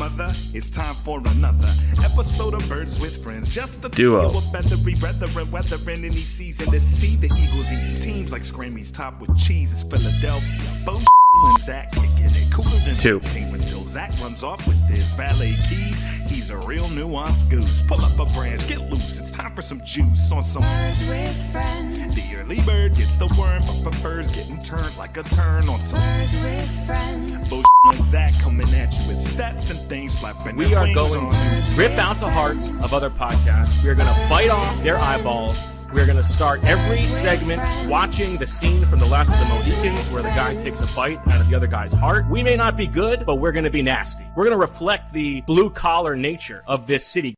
mother, it's time for another episode of Birds with Friends. Just the duo of feathery brethren, weathering any season to see the Eagles eating teams like Scrammy's top with cheese. It's Philadelphia. Wulf and Zach kicking it cooler than two. When still Zach runs off with his valet keys. He's a real nuanced goose. Pull up a branch, get loose. It's time for some juice on some Birds with Friends. The early bird gets the worm, but prefers getting turned like a turn on some Birds with Friends. Wulf and Zach coming at you with stats and things flapping. We are going to rip out the hearts of other podcasts. We are going to bite off their eyeballs. We're going to start every segment watching the scene from The Last of the Mohicans where the guy takes a bite out of the other guy's heart. We may not be good, but we're going to be nasty. We're going to reflect the blue-collar nature of this city.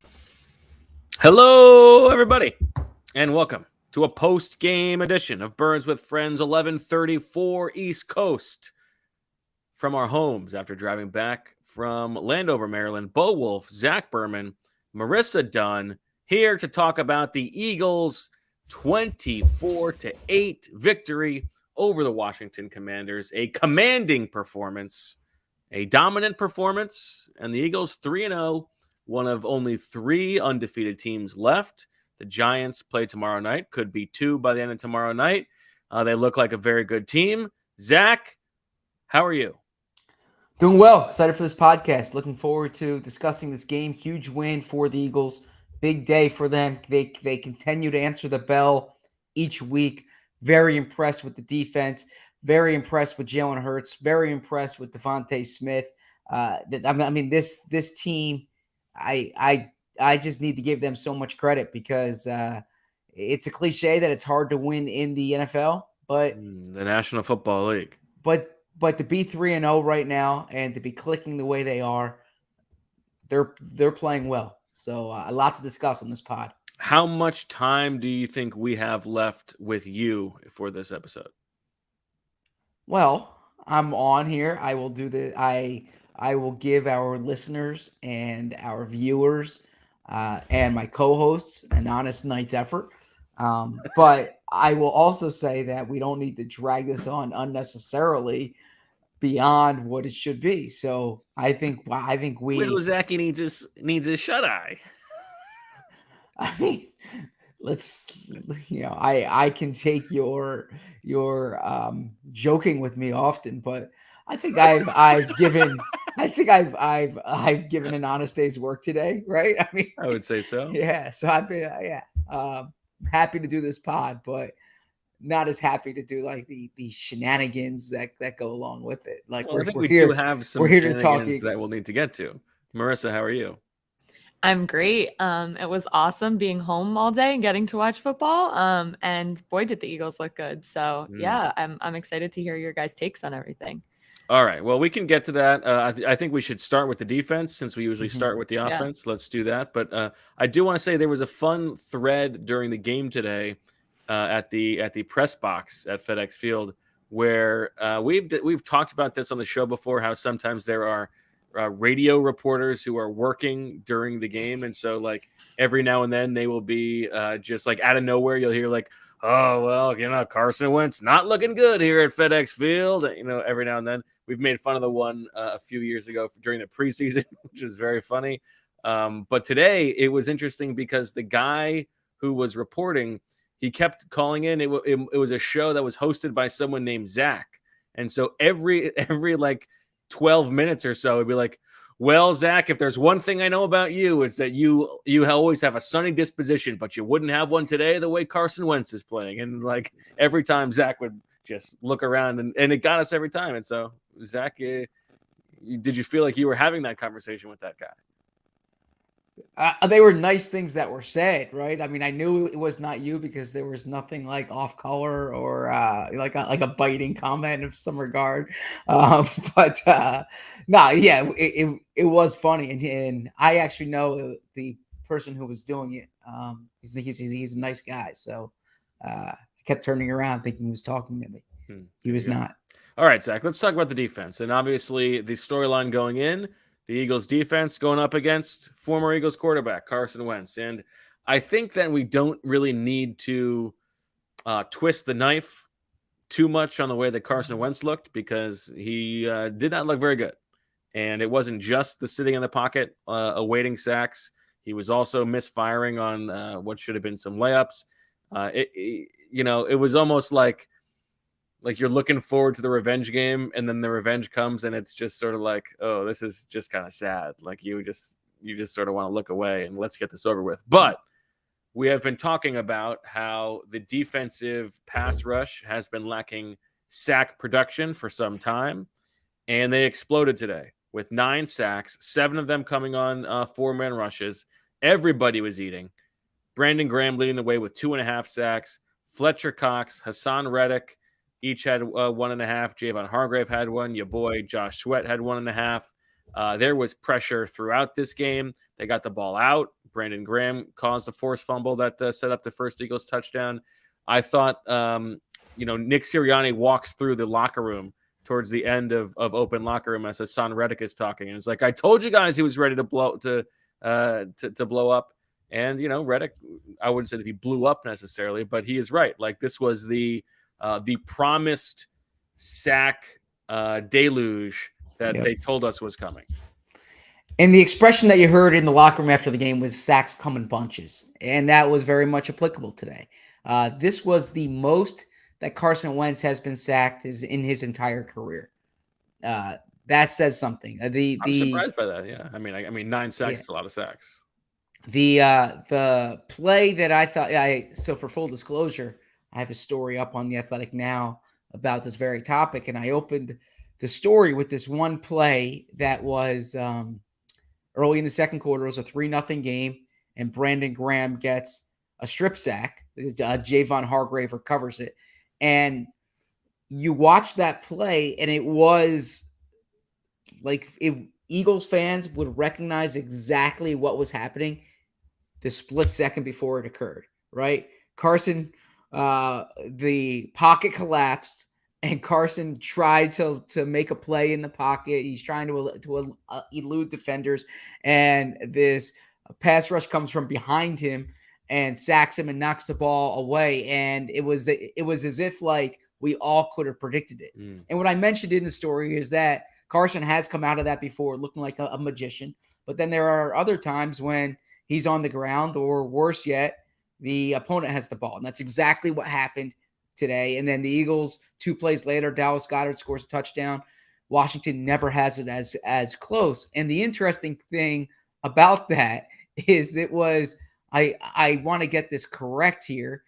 Hello, everybody, and welcome to a post-game edition of Birds with Friends, 11:34 East Coast. From our homes after driving back from Landover, Maryland, Wulf, Zach Berman, Marissa Dunn, here to talk about the Eagles' 24-8 victory over the Washington Commanders. A commanding performance, a dominant performance, and the Eagles 3-0, one of only 3 undefeated teams left. The Giants play tomorrow night, could be 2 by the end of tomorrow night. They look like a very good team. Zach, how are you? Doing well. Excited for this podcast. Looking forward to discussing this game. Huge win for the Eagles. Big day for them. They continue to answer the bell each week. Very impressed with the defense. Very impressed with Jalen Hurts. Very impressed with Devontae Smith. This team, I just need to give them so much credit because it's a cliche that it's hard to win in the NFL, but the National Football League. But to be 3-0 right now and to be clicking the way they are, they're playing well. So a lot to discuss on this pod. How much time do you think we have left with you for this episode? Well, I'm on here. I will do the I will give our listeners and our viewers and my co-hosts an honest night's effort. But I will also say that we don't need to drag this on unnecessarily beyond what it should be. So I think we. Little Zachy needs his shut eye. I mean, I can take your joking with me often, but I think I've given an honest day's work today, right? I mean, I would say so. Yeah. So I've been happy to do this pod, but not as happy to do like the shenanigans that go along with it. Like I think we do have some here to talk that we'll need to get to. Marissa, how are you? I'm great. It was awesome being home all day and getting to watch football. And boy, did the Eagles look good. So yeah, I'm excited to hear your guys' takes on everything. All right. Well, we can get to that. I think we should start with the defense since we usually start with the offense. Yeah. Let's do that. But I do want to say there was a fun thread during the game today at the press box at FedEx Field where we've talked about this on the show before, how sometimes there are radio reporters who are working during the game. And so like every now and then they will be just like out of nowhere. You'll hear like, oh, well, Carson Wentz not looking good here at FedEx Field. Every now and then. We've made fun of the one a few years ago during the preseason, which is very funny. But today it was interesting because the guy who was reporting, he kept calling in. It was a show that was hosted by someone named Zach. And so every like 12 minutes or so, it'd be like, well, Zach, if there's one thing I know about you, it's that you always have a sunny disposition, but you wouldn't have one today the way Carson Wentz is playing. And like every time Zach would just look around and it got us every time. And so Zach, did you feel like you were having that conversation with that guy? They were nice things that were said, right? I mean, I knew it was not you because there was nothing like off color or like a biting comment of some regard. It was funny, and I actually know the person who was doing it. He's a nice guy, so I kept turning around thinking he was talking to me. He was not. All right, Zach, let's talk about the defense. And obviously the storyline going in, the Eagles defense going up against former Eagles quarterback Carson Wentz. And I think that we don't really need to twist the knife too much on the way that Carson Wentz looked because he did not look very good. And it wasn't just the sitting in the pocket awaiting sacks. He was also misfiring on what should have been some layups. It was almost like you're looking forward to the revenge game, and then the revenge comes, and it's just sort of like, oh, this is just kind of sad. Like you just sort of want to look away and let's get this over with. But we have been talking about how the defensive pass rush has been lacking sack production for some time, and they exploded today with 9 sacks, 7 of them coming on 4-man rushes. Everybody was eating. Brandon Graham leading the way with 2.5 sacks. Fletcher Cox, Hassan Reddick each had 1.5. Javon Hargrave had 1. Your boy Josh Sweat had 1.5. There was pressure throughout this game. They got the ball out. Brandon Graham caused a forced fumble that set up the first Eagles touchdown. I thought, Nick Sirianni walks through the locker room towards the end of open locker room as Hassan Reddick is talking. And it's like, I told you guys he was ready to blow up. And, Reddick, I wouldn't say that he blew up necessarily, but he is right. Like, this was the promised sack deluge that they told us was coming. And the expression that you heard in the locker room after the game was sacks come in bunches. And that was very much applicable today. This was the most that Carson Wentz has been sacked in his entire career. That says something. I'm surprised by that. Yeah. I mean, 9 sacks is a lot of sacks. The play that I thought so for full disclosure, I have a story up on The Athletic now about this very topic. And I opened the story with this one play that was early in the second quarter. It was a 3-0 game, and Brandon Graham gets a strip sack. Javon Hargrave recovers it. And you watch that play, and it was like if Eagles fans would recognize exactly what was happening the split second before it occurred, right? Carson, the pocket collapsed, and Carson tried to make a play in the pocket. He's trying to elude defenders, and this pass rush comes from behind him and sacks him and knocks the ball away. And it was as if like we all could have predicted it. And what I mentioned in the story is that Carson has come out of that before looking like a magician. But then there are other times when he's on the ground, or worse yet, the opponent has the ball. And that's exactly what happened today. And then the Eagles, 2 plays later, Dallas Goedert scores a touchdown. Washington never has it as close. And the interesting thing about that is it was, I want to get this correct here.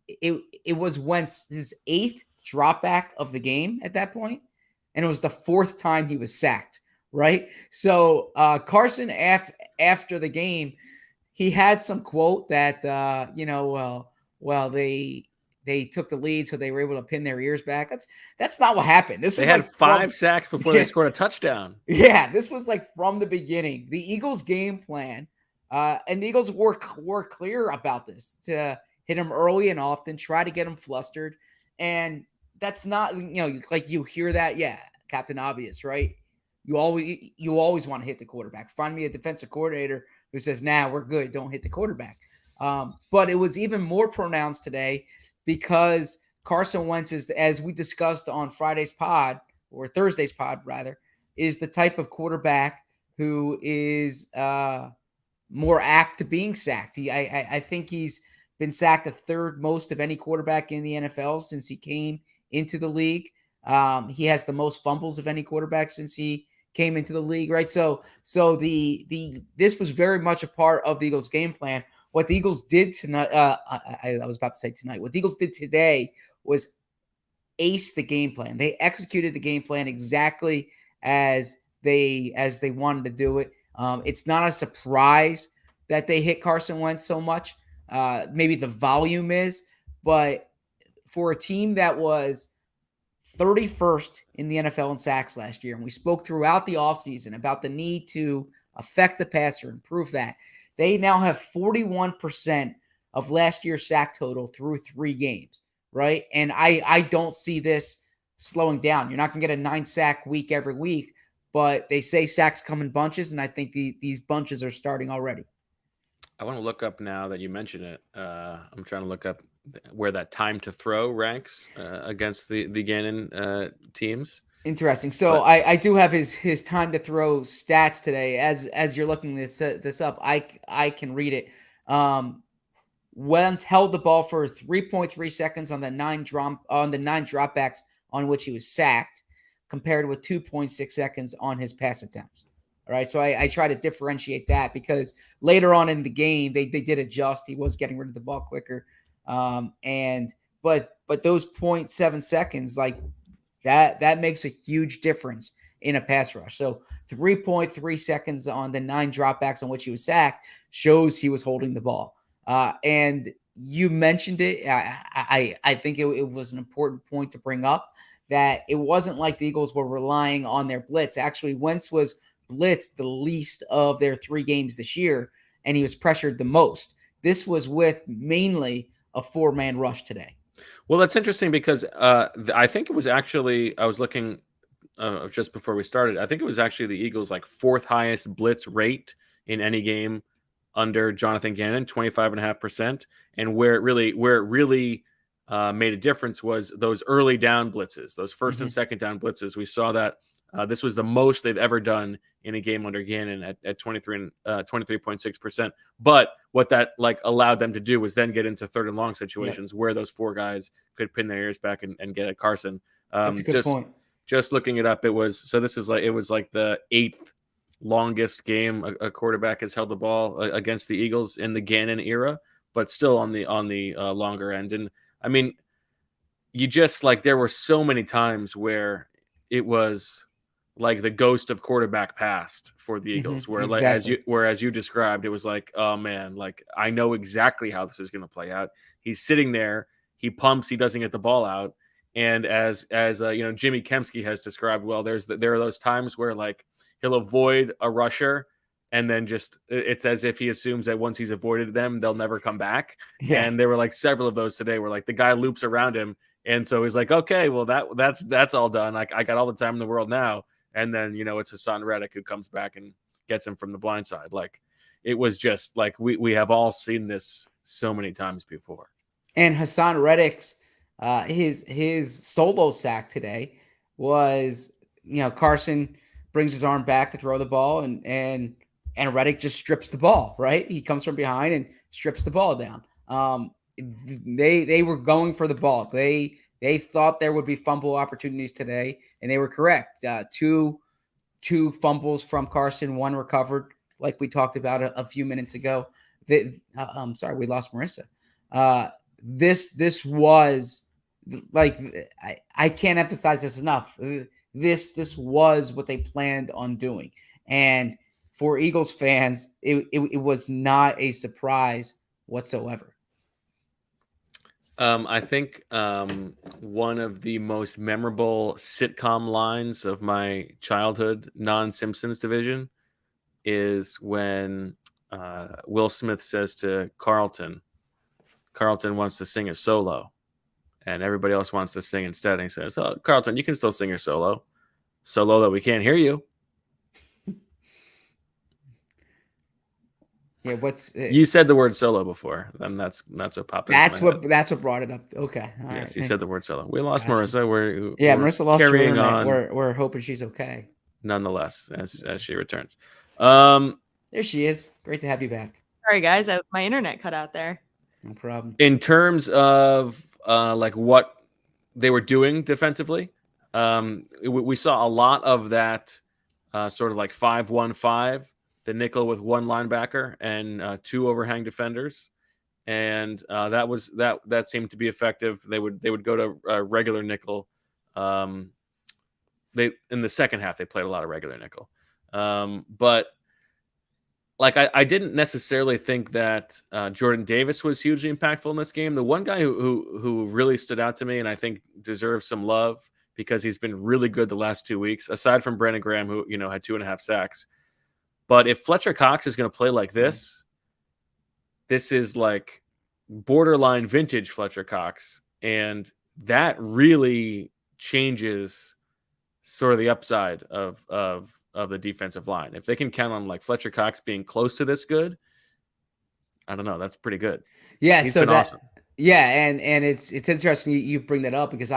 It was Wentz's 8th dropback of the game at that point, and it was the 4th time he was sacked, right? So Carson, after the game, he had some quote that, they took the lead, so they were able to pin their ears back. That's not what happened. They had 5 sacks before they scored a touchdown. Yeah, this was like from the beginning. The Eagles' game plan, and the Eagles were clear about this, to hit him early and often, try to get him flustered. And that's not, like you hear that, yeah, Captain Obvious, right? You always want to hit the quarterback. Find me a defensive coordinator who says, nah, we're good, don't hit the quarterback. But it was even more pronounced today because Carson Wentz is, as we discussed on Friday's pod, or Thursday's pod rather, is the type of quarterback who is more apt to being sacked. I think he's been sacked the 3rd most of any quarterback in the NFL since he came into the league. He has the most fumbles of any quarterback since he came into the league, right? So this was very much a part of the Eagles' game plan. What the Eagles did tonight, I was about to say tonight. What the Eagles did today was ace the game plan. They executed the game plan exactly as they wanted to do it. It's not a surprise that they hit Carson Wentz so much. Maybe the volume is, but for a team that was 31st in the NFL in sacks last year, and we spoke throughout the offseason about the need to affect the passer, improve that. They now have 41% of last year's sack total through 3 games, right? And I don't see this slowing down. You're not going to get a 9-sack week every week, but they say sacks come in bunches, and I think these bunches are starting already. I want to look up now that you mention it. I'm trying to look up where that time to throw ranks against the Gannon teams. Interesting. So I do have his time to throw stats today. As you're looking this up, I can read it. Wentz held the ball for 3.3 seconds on the nine dropbacks on which he was sacked, compared with 2.6 seconds on his pass attempts. All right, so I try to differentiate that because later on in the game they did adjust. He was getting rid of the ball quicker, but those 0.7 seconds, like that makes a huge difference in a pass rush. So 3.3 seconds on the 9 dropbacks on which he was sacked shows he was holding the ball. And you mentioned it. I think it was an important point to bring up, that it wasn't like the Eagles were relying on their blitz. Actually, Wentz was blitzed the least of their 3 games this year, and he was pressured the most. This was with mainly a 4-man rush today. Well, that's interesting because I think it was actually, I was looking just before we started, I think it was actually the Eagles' like 4th highest blitz rate in any game under Jonathan Gannon, 25.5%. And where it really made a difference was those early down blitzes, those first and second down blitzes. We saw that this was the most they've ever done in a game under Gannon at 23.6%. But what that like allowed them to do was then get into 3rd and long situations where those 4 guys could pin their ears back and get at Carson. That's a good point. Just looking it up, it was like the 8th longest game a quarterback has held the ball against the Eagles in the Gannon era, but still on the longer end. And I mean, you just like, there were so many times where it was like the ghost of quarterback passed for the Eagles, where exactly. like as you described, it was like, oh man, like I know exactly how this is going to play out. He's sitting there, he pumps, he doesn't get the ball out, and as Jimmy Kempski has described, well, there are those times where like he'll avoid a rusher, and then just it's as if he assumes that once he's avoided them, they'll never come back. Yeah. And there were like several of those today where like the guy loops around him, and so he's like, okay, well that's all done. Like I got all the time in the world now. And then, it's Hassan Reddick who comes back and gets him from the blind side. Like, it was just like we have all seen this so many times before. And Hassan Reddick's his solo sack today was, Carson brings his arm back to throw the ball, and Reddick just strips the ball, right? He comes from behind and strips the ball down. They were going for the ball. They thought there would be fumble opportunities today, and they were correct. Two fumbles from Carson, 1 recovered, like we talked about a few minutes ago. Sorry, we lost Marissa. This was like, I can't emphasize this enough. This was what they planned on doing, and for Eagles fans, it was not a surprise whatsoever. I think one of the most memorable sitcom lines of my childhood non-Simpsons division is when Will Smith says to Carlton wants to sing a solo, and everybody else wants to sing instead. And he says, "Oh, Carlton, you can still sing your solo that we can't hear you." Yeah, you said the word solo before, and that's what popped. That's what brought it up. Okay, all yes, right, you said the word solo. We lost Marissa. Marissa lost carrying on. We're hoping she's okay. Nonetheless, as she returns, there she is. Great to have you back. Sorry, guys, my internet cut out there. No problem. In terms of like what they were doing defensively, we saw a lot of that sort of like 5-1-5. The nickel with 1 linebacker and 2 overhang defenders, and that seemed to be effective. They would go to regular nickel. In the second half they played a lot of regular nickel, but like I didn't necessarily think that Jordan Davis was hugely impactful in this game. The one guy who really stood out to me, and I think deserves some love because he's been really good the last 2 weeks, aside from Brandon Graham, who had 2.5 sacks. But if Fletcher Cox is going to play like this is like borderline vintage Fletcher Cox. And that really changes sort of the upside of the defensive line. If they can count on like Fletcher Cox being close to this good, I don't know. That's pretty good. Yeah. He's been awesome. Yeah. And it's interesting you bring that up because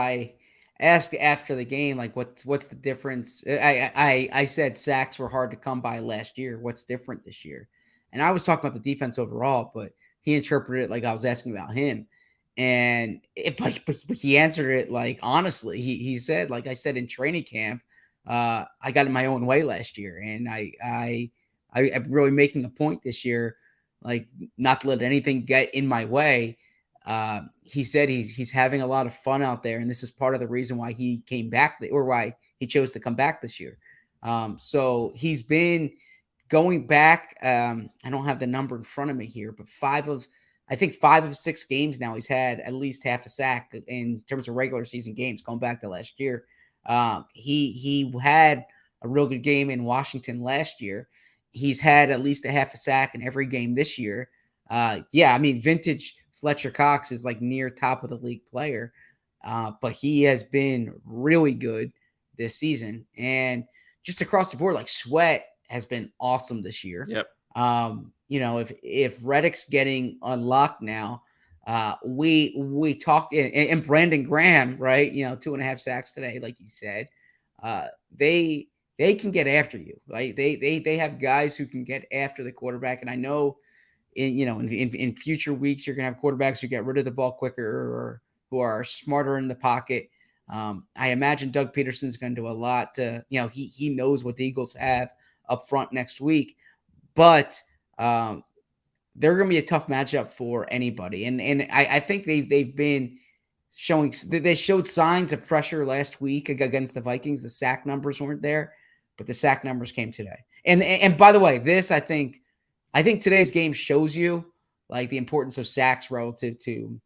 asked after the game, like, what's the difference? I said sacks were hard to come by last year. What's different this year? And I was talking about the defense overall, but he interpreted it like I was asking about him. And but he answered it like honestly. He said, like I said in training camp, I got in my own way last year, and I'm really making a point this year, like not to let anything get in my way. He said he's having a lot of fun out there, and this is part of the reason why he came back or why he chose to come back this year. So he's been going back. I don't have the number in front of me here, but 5 of 6 games now he's had at least half a sack in terms of regular season games going back to last year. He had a real good game in Washington last year. He's had at least a half a sack in every game this year. Yeah, I mean, vintage Fletcher Cox is like near top of the league player, but he has been really good this season. And just across the board, like Sweat has been awesome this year. Yep. If Reddick's getting unlocked now, we talked and Brandon Graham, right? 2.5 sacks today, like you said. They can get after you, right? They have guys who can get after the quarterback, and I know in future weeks you're gonna have quarterbacks who get rid of the ball quicker or who are smarter in the pocket. I imagine Doug Peterson's going to do a lot to, he knows what the Eagles have up front next week, but they're going to be a tough matchup for anybody. And I think they've been showing, they showed signs of pressure last week against the Vikings. The sack numbers weren't there, but the sack numbers came today. And by the way, this, I think today's game shows you like the importance of sacks relative to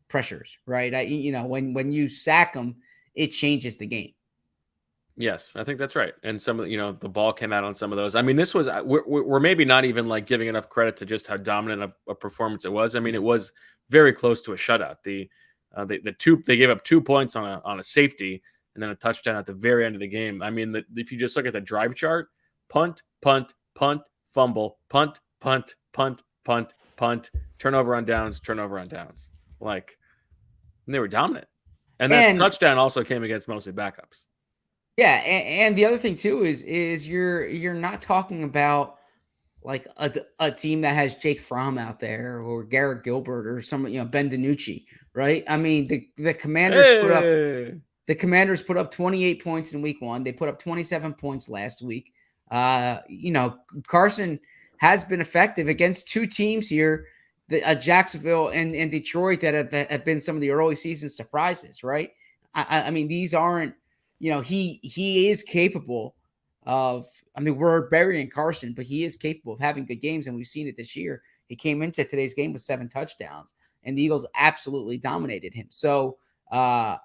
pressures, right? When you sack them, it changes the game. Yes, I think that's right. And some of the ball came out on some of those. I mean, this was we're maybe not even like giving enough credit to just how dominant a performance it was. I mean, it was very close to a shutout. They gave up 2 points on a safety and then a touchdown at the very end of the game. I mean, if you just look at the drive chart, punt, punt, punt, fumble, punt, punt, punt, punt, punt, turnover on downs. Like, and they were dominant. And that touchdown also came against mostly backups. Yeah, and the other thing too is you're not talking about like a team that has Jake Fromm out there or Garrett Gilbert or some Ben DiNucci, right? I mean the Commanders put up 28 points in week 1. They put up 27 points last week. Carson has been effective against 2 teams here, Jacksonville and Detroit, that have been some of the early season surprises, right? I mean, these aren't. He is capable of, we're burying Carson, but he is capable of having good games, and we've seen it this year. He came into today's game with 7 touchdowns, and the Eagles absolutely dominated him. So I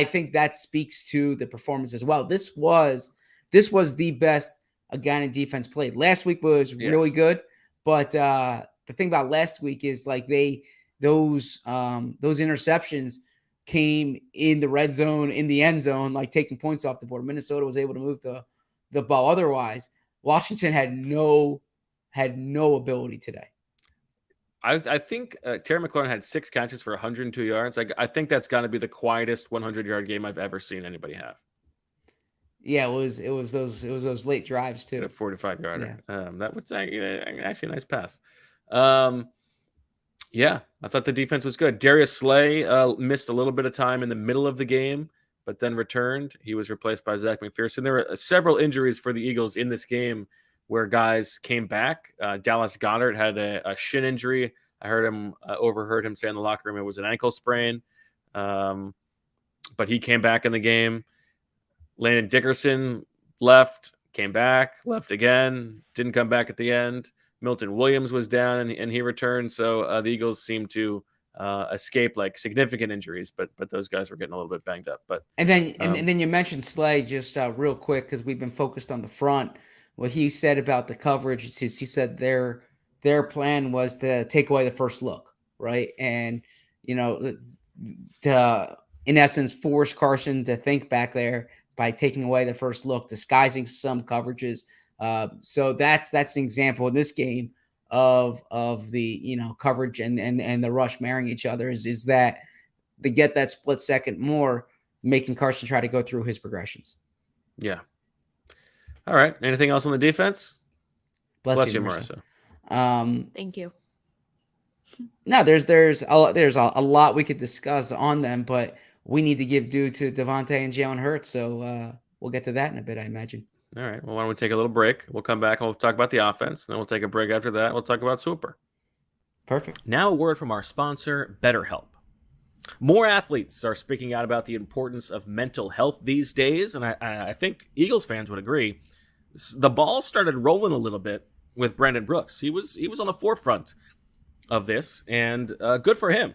think that speaks to the performance as well. This was the best Agana defense played. Last week was really good, but the thing about last week is like those interceptions came in the red zone, in the end zone, like taking points off the board. Minnesota was able to move the ball. Otherwise, Washington had no ability today. I think Terry McLaurin had 6 catches for 102 yards. I think that's got to be the quietest 100-yard game I've ever seen anybody have. Yeah, it was those late drives too. A 45-yarder. Yeah. That was actually a nice pass. Yeah, I thought the defense was good. Darius Slay missed a little bit of time in the middle of the game, but then returned. He was replaced by Zach McPherson. There were several injuries for the Eagles in this game where guys came back. Dallas Goedert had a shin injury. I overheard him say in the locker room it was an ankle sprain, but he came back in the game. Landon Dickerson left, came back, left again, didn't come back at the end. Milton Williams was down and he returned. So the Eagles seemed to escape like significant injuries, but those guys were getting a little bit banged up. But and then you mentioned Slay just real quick because we've been focused on the front. What he said about the coverage is he said their plan was to take away the first look, right? And to in essence force Carson to think back there by taking away the first look, disguising some coverages. So that's an example in this game of the coverage and the rush marrying each other is that they get that split second more making Carson try to go through his progressions. Yeah. All right. Anything else on the defense? Bless you, Marissa. Thank you. No, there's a lot we could discuss on them, but we need to give due to Devontae and Jalen Hurts, so we'll get to that in a bit, I imagine. All right. Well, why don't we take a little break? We'll come back and we'll talk about the offense. Then we'll take a break after that. We'll talk about Super. Perfect. Now a word from our sponsor, BetterHelp. More athletes are speaking out about the importance of mental health these days, and I think Eagles fans would agree. The ball started rolling a little bit with Brandon Brooks. He was on the forefront of this, and good for him.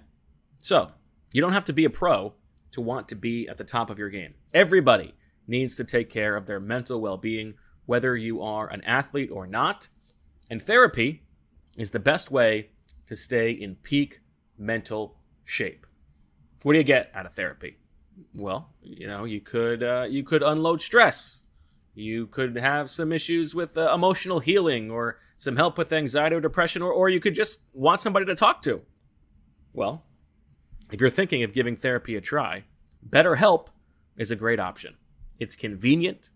So you don't have to be a pro to want to be at the top of your game. Everybody needs to take care of their mental well-being, whether you are an athlete or not. And therapy is the best way to stay in peak mental shape. What do you get out of therapy? Well, you could unload stress. You could have some issues with emotional healing or some help with anxiety or depression, or you could just want somebody to talk to. Well, if you're thinking of giving therapy a try, BetterHelp is a great option. It's convenient,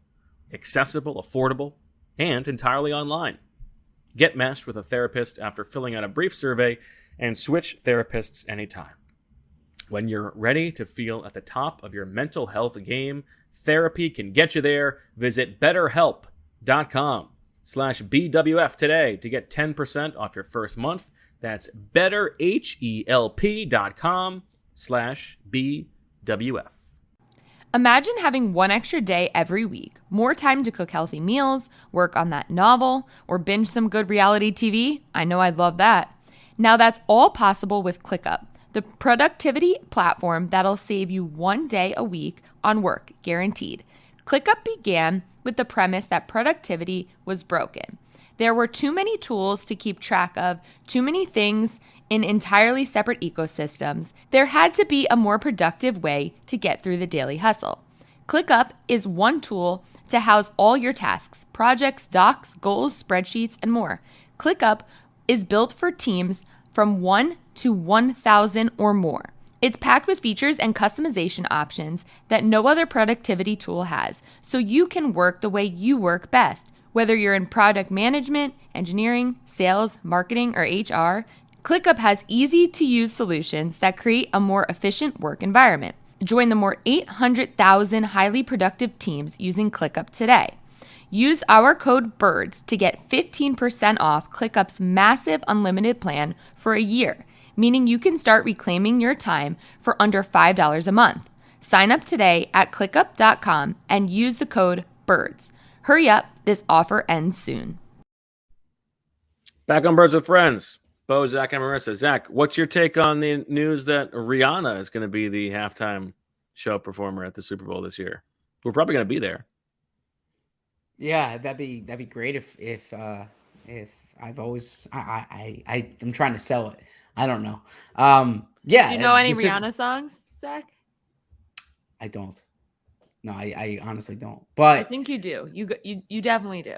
accessible, affordable, and entirely online. Get matched with a therapist after filling out a brief survey and switch therapists anytime. When you're ready to feel at the top of your mental health game, therapy can get you there. Visit betterhelp.com/BWF today to get 10% off your first month. That's betterhelp.com/BWF. Imagine having one extra day every week, more time to cook healthy meals, work on that novel, or binge some good reality TV. I know I'd love that. Now that's all possible with ClickUp, the productivity platform that'll save you one day a week on work, guaranteed. ClickUp began with the premise that productivity was broken. There were too many tools to keep track of, too many things in entirely separate ecosystems. There had to be a more productive way to get through the daily hustle. ClickUp is one tool to house all your tasks, projects, docs, goals, spreadsheets, and more. ClickUp is built for teams from 1 to 1,000 or more. It's packed with features and customization options that no other productivity tool has, so you can work the way you work best. Whether you're in product management, engineering, sales, marketing, or HR, ClickUp has easy-to-use solutions that create a more efficient work environment. Join the more 800,000 highly productive teams using ClickUp today. Use our code BIRDS to get 15% off ClickUp's massive unlimited plan for a year, meaning you can start reclaiming your time for under $5 a month. Sign up today at clickup.com and use the code BIRDS. Hurry up, this offer ends soon. Back on Birds with Friends. Bo, Zach, and Marissa. Zach, what's your take on the news that Rihanna is going to be the halftime show performer at the Super Bowl this year? We're probably going to be there. Yeah, that'd be great if I've always I'm trying to sell it. I don't know. Yeah. Do you know any Rihanna songs, Zach? I don't. No, I honestly don't. But I think you do. You definitely do.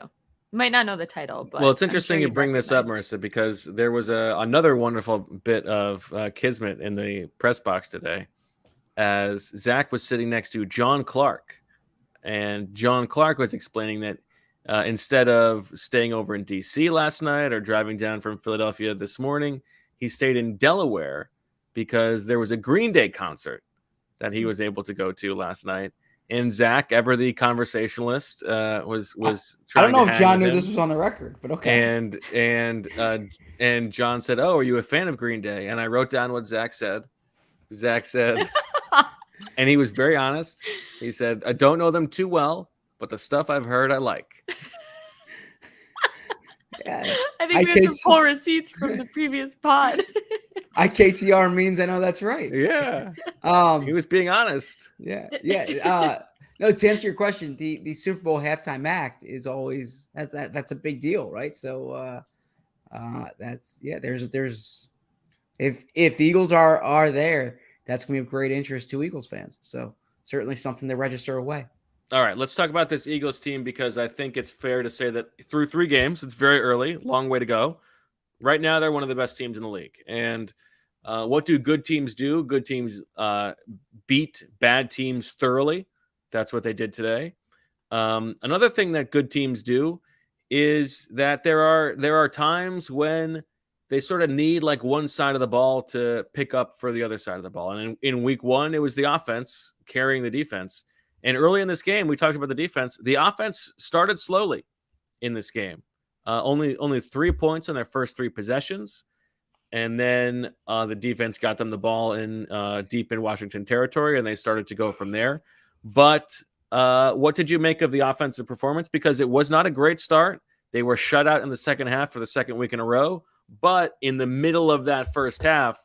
You might not know the title, but well, it's interesting you bring this up, Marissa, because there was another wonderful bit of kismet in the press box today, as Zach was sitting next to John Clark, and John Clark was explaining that instead of staying over in D.C. last night or driving down from Philadelphia this morning, he stayed in Delaware because there was a Green Day concert that he was able to go to last night. And Zach, ever the conversationalist, was trying. I don't know to if John knew him. this was on the record, but okay. And John said, "Oh, are you a fan of Green Day?" And I wrote down what Zach said. Zach said, and he was very honest. He said, "I don't know them too well, but the stuff I've heard, I like." Yeah. I think we have to pull receipts from the previous pod. IKTR means I know that's right. Yeah. He was being honest. Yeah. No, to answer your question, the Super Bowl halftime act is always that's a big deal, right? So there's if the Eagles are there, that's gonna be of great interest to Eagles fans. So certainly something to register away. All right, let's talk about this Eagles team, because I think it's fair to say that through 3 games, it's very early, long way to go. Right now, they're one of the best teams in the league. And What do good teams do? Good teams beat bad teams thoroughly. That's what they did today. Another thing that good teams do is that there are times when they sort of need like one side of the ball to pick up for the other side of the ball. And in week one, it was the offense carrying the defense. And early in this game, we talked about the defense. The offense started slowly in this game. Only 3 points on their first 3 possessions. And then the defense got them the ball in deep in Washington territory, and they started to go from there. But what did you make of the offensive performance? Because it was not a great start. They were shut out in the second half for the second week in a row. But in the middle of that first half,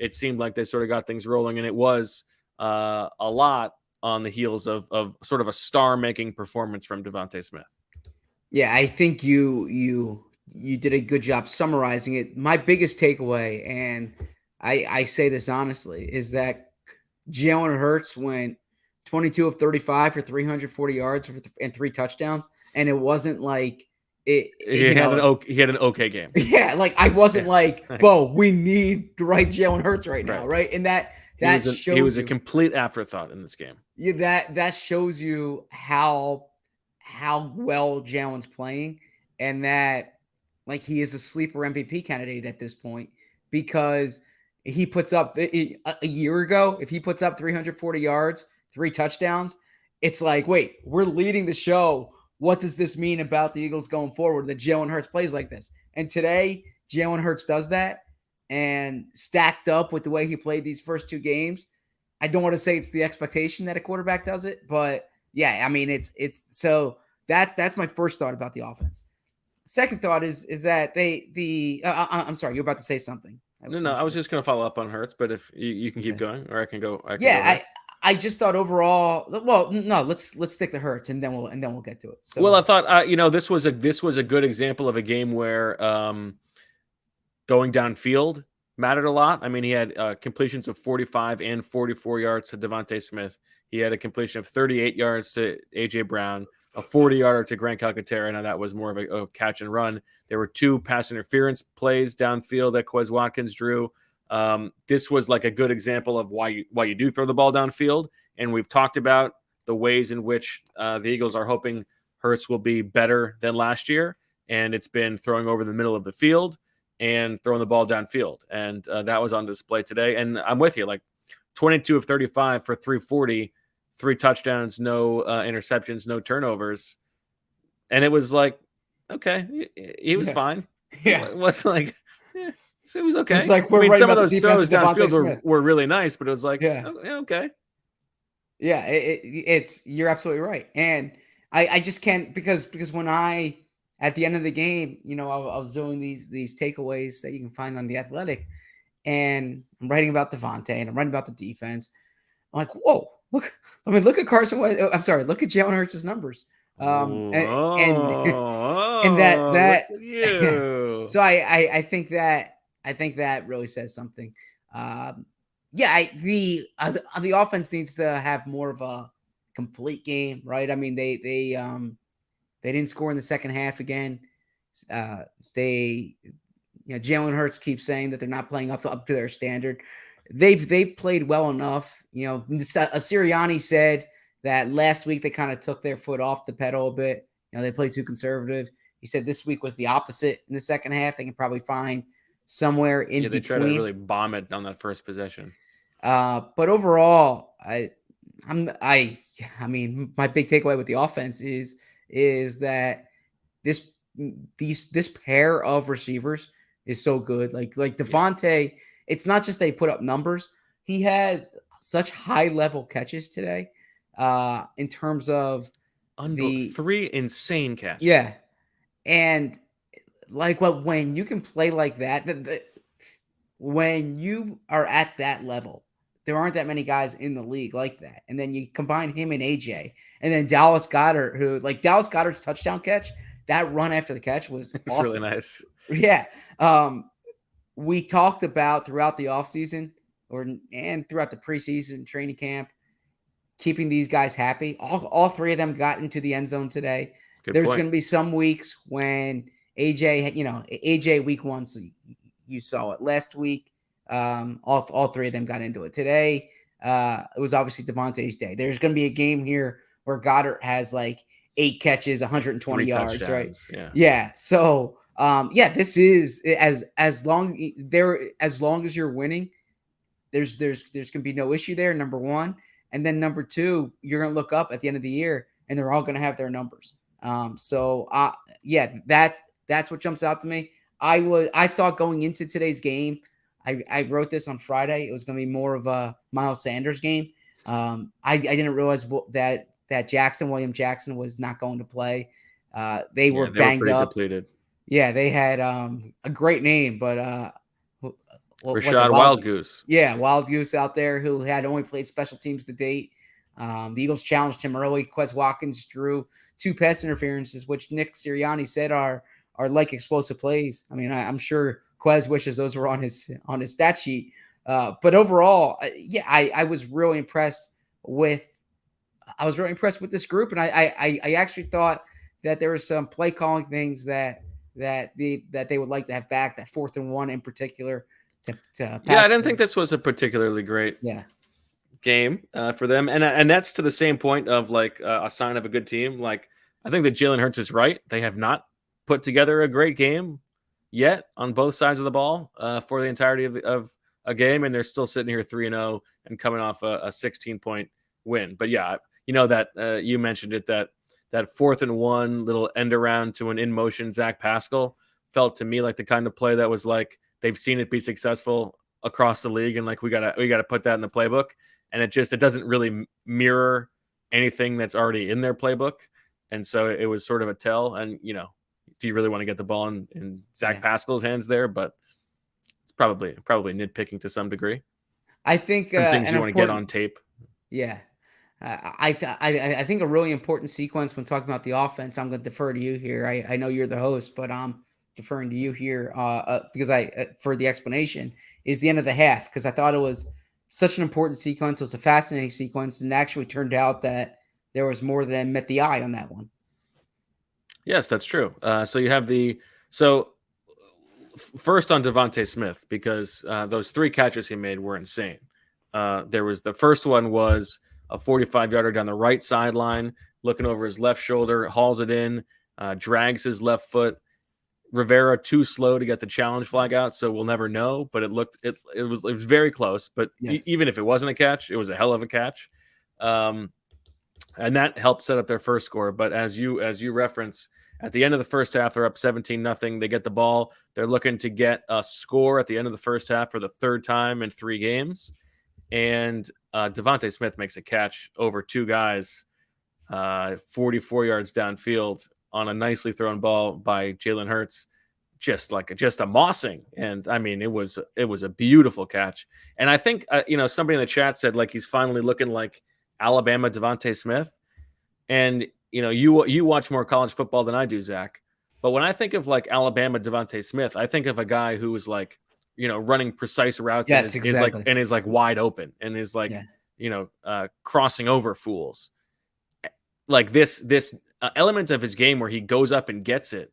it seemed like they sort of got things rolling, and it was a lot on the heels of sort of a star-making performance from Devontae Smith. Yeah, I think you did a good job summarizing it. My biggest takeaway, and I say this honestly, is that Jalen Hurts went 22 of 35 for 340 yards and 3 touchdowns, and it wasn't like he had an okay game. Yeah, like I wasn't like, Bo, we need to write Jalen Hurts right now, right? And he was a complete afterthought in this game. Yeah, that shows you how well Jalen's playing, and that like he is a sleeper MVP candidate at this point, because he puts up a year ago, if he puts up 340 yards, 3 touchdowns, it's like, wait, we're leading the show. What does this mean about the Eagles going forward that Jalen Hurts plays like this? And today, Jalen Hurts does that, and stacked up with the way he played these first 2 games. I don't want to say it's the expectation that a quarterback does it, but yeah, I mean, it's so that's my first thought about the offense. Second thought is that I'm sorry, you're about to say something. No, I was just going to follow up on Hurts, but if you can keep going, or I can go. I just thought overall. Well, no, let's stick to Hurts, and then we'll get to it. So, well, I thought this was a good example of a game where going downfield mattered a lot. I mean, he had completions of 45 and 44 yards to Devontae Smith. He had a completion of 38 yards to A.J. Brown, a 40-yarder to Grant Calcaterra. Now, that was more of a catch and run. There were 2 pass interference plays downfield that Quez Watkins drew. This was like a good example of why you do throw the ball downfield. And we've talked about the ways in which the Eagles are hoping Hurts will be better than last year. And it's been throwing over the middle of the field and throwing the ball downfield. And that was on display today. And I'm with you, like 22 of 35 for 340, 3 touchdowns, no interceptions, no turnovers. And it was like, okay, he was fine. Yeah. It was like, it was okay. It's like some of those throws downfield were really nice, but it was like, okay. Yeah, it's you're absolutely right. And I just can't, because when I, at the end of the game, I was doing these takeaways that you can find on The Athletic, and I'm writing about Devontae and I'm writing about the defense. I'm like, whoa, look at Carson Wentz. I'm sorry, look at Jalen Hurts' numbers. And that you. So I think that really says something. The offense needs to have more of a complete game, right? I mean, they didn't score in the second half again. Jalen Hurts keeps saying that they're not playing up to their standard. They've played well enough. Sirianni said that last week they kind of took their foot off the pedal a bit. They played too conservative. He said this week was the opposite in the second half. They can probably find somewhere in between. They try to really bomb it on that first possession. But overall, I mean, my big takeaway with the offense is that this pair of receivers is so good. Like Devontae, it's not just they put up numbers. He had such high level catches today, in terms of the 3 insane catches. Yeah, and when you can play like that, when you are at that level, there aren't that many guys in the league like that. And then you combine him and AJ, and then Dallas Goedert, Dallas Goedert's touchdown catch, that run after the catch was awesome. Really nice. Yeah. We talked about throughout the offseason and throughout the preseason training camp, keeping these guys happy. All 3 of them got into the end zone today. There's going to be some weeks when AJ week 1, so you saw it last week. All three of them got into it today. It was obviously Devontae's day. There's going to be a game here where Goddard has like 8 catches, 120 yards, touchdowns, right? Yeah. Yeah. So, this is as long as you're winning, there's going to be no issue there. Number one, and then number two, you're going to look up at the end of the year, and they're all going to have their numbers. That's what jumps out to me. I thought going into today's game, I wrote this on Friday. It was going to be more of a Miles Sanders game. I didn't realize that William Jackson was not going to play. They were banged up. Depleted. Yeah, they had a great name, but Rashad Wild Goose. Yeah, Wild Goose out there who had only played special teams to date. The Eagles challenged him early. Quez Watkins drew 2 pass interferences, which Nick Sirianni said are like explosive plays. I mean, I'm sure Quez wishes those were on his stat sheet. But overall, I was really impressed with this group, and I actually thought that there were some play calling things that they would like to have back. That 4th and 1 in particular. I didn't think this was a particularly great game for them, and that's to the same point of like a sign of a good team. Like I think that Jalen Hurts is right. They have not put together a great game yet on both sides of the ball for the entirety of a game, and they're still sitting here 3-0 and coming off a 16-point win. But yeah, you know that you mentioned it, that 4th and 1 little end around to an in motion Zach Pascal felt to me like the kind of play that was like they've seen it be successful across the league, and like we gotta put that in the playbook, and it doesn't really mirror anything that's already in their playbook, and so it was sort of a tell. And do you really want to get the ball in Zach Pascal's hands there? But it's probably nitpicking to some degree. I think things you want to get on tape. Yeah. I think a really important sequence when talking about the offense, I'm going to defer to you here. I know you're the host, but I'm deferring to you here because for the explanation, is the end of the half, because I thought it was such an important sequence. It was a fascinating sequence, and it actually turned out that there was more than met the eye on that one. Yes, that's true. So you have first on Devontae Smith, because those 3 catches he made were insane. There was the first one was a 45-yarder down the right sideline, looking over his left shoulder, hauls it in, drags his left foot. Rivera too slow to get the challenge flag out, so we'll never know. But it was very close. But even if it wasn't a catch, it was a hell of a catch, and that helped set up their first score. But as you reference, at the end of the first half, they're up 17-0. They get the ball. They're looking to get a score at the end of the first half for the 3rd time in 3 games. And Devontae Smith makes a catch over 2 guys, 44 yards downfield on a nicely thrown ball by Jalen Hurts, just a mossing. And I mean, it was a beautiful catch. And I think somebody in the chat said like he's finally looking like Alabama Devontae Smith. And you watch more college football than I do, Zach. But when I think of like Alabama Devontae Smith, I think of a guy who is like, running precise routes and is like wide open and is like, crossing over fools. Like this element of his game where he goes up and gets it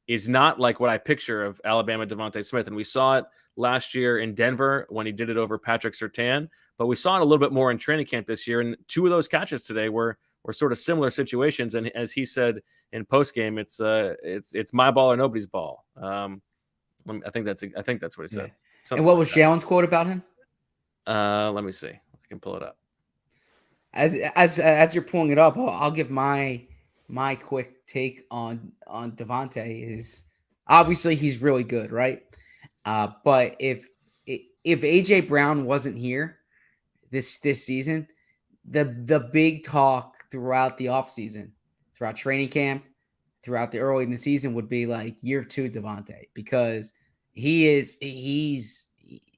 is not like what I picture of Alabama Devontae Smith. And we saw it last year in Denver when he did it over Patrick Surtain, but we saw it a little bit more in training camp this year. And 2 of those catches today were sort of similar situations. And as he said in post game, it's my ball or nobody's ball. I think that's what he said. And what was Jalen's quote about him? Let me see. I can pull it up. As you're pulling it up, I'll give my quick take on Devontae. Is obviously he's really good, right? But if AJ Brown wasn't here this season, the big talk throughout the offseason, throughout training camp, throughout the early in the season would be like year 2 Devontae, because he's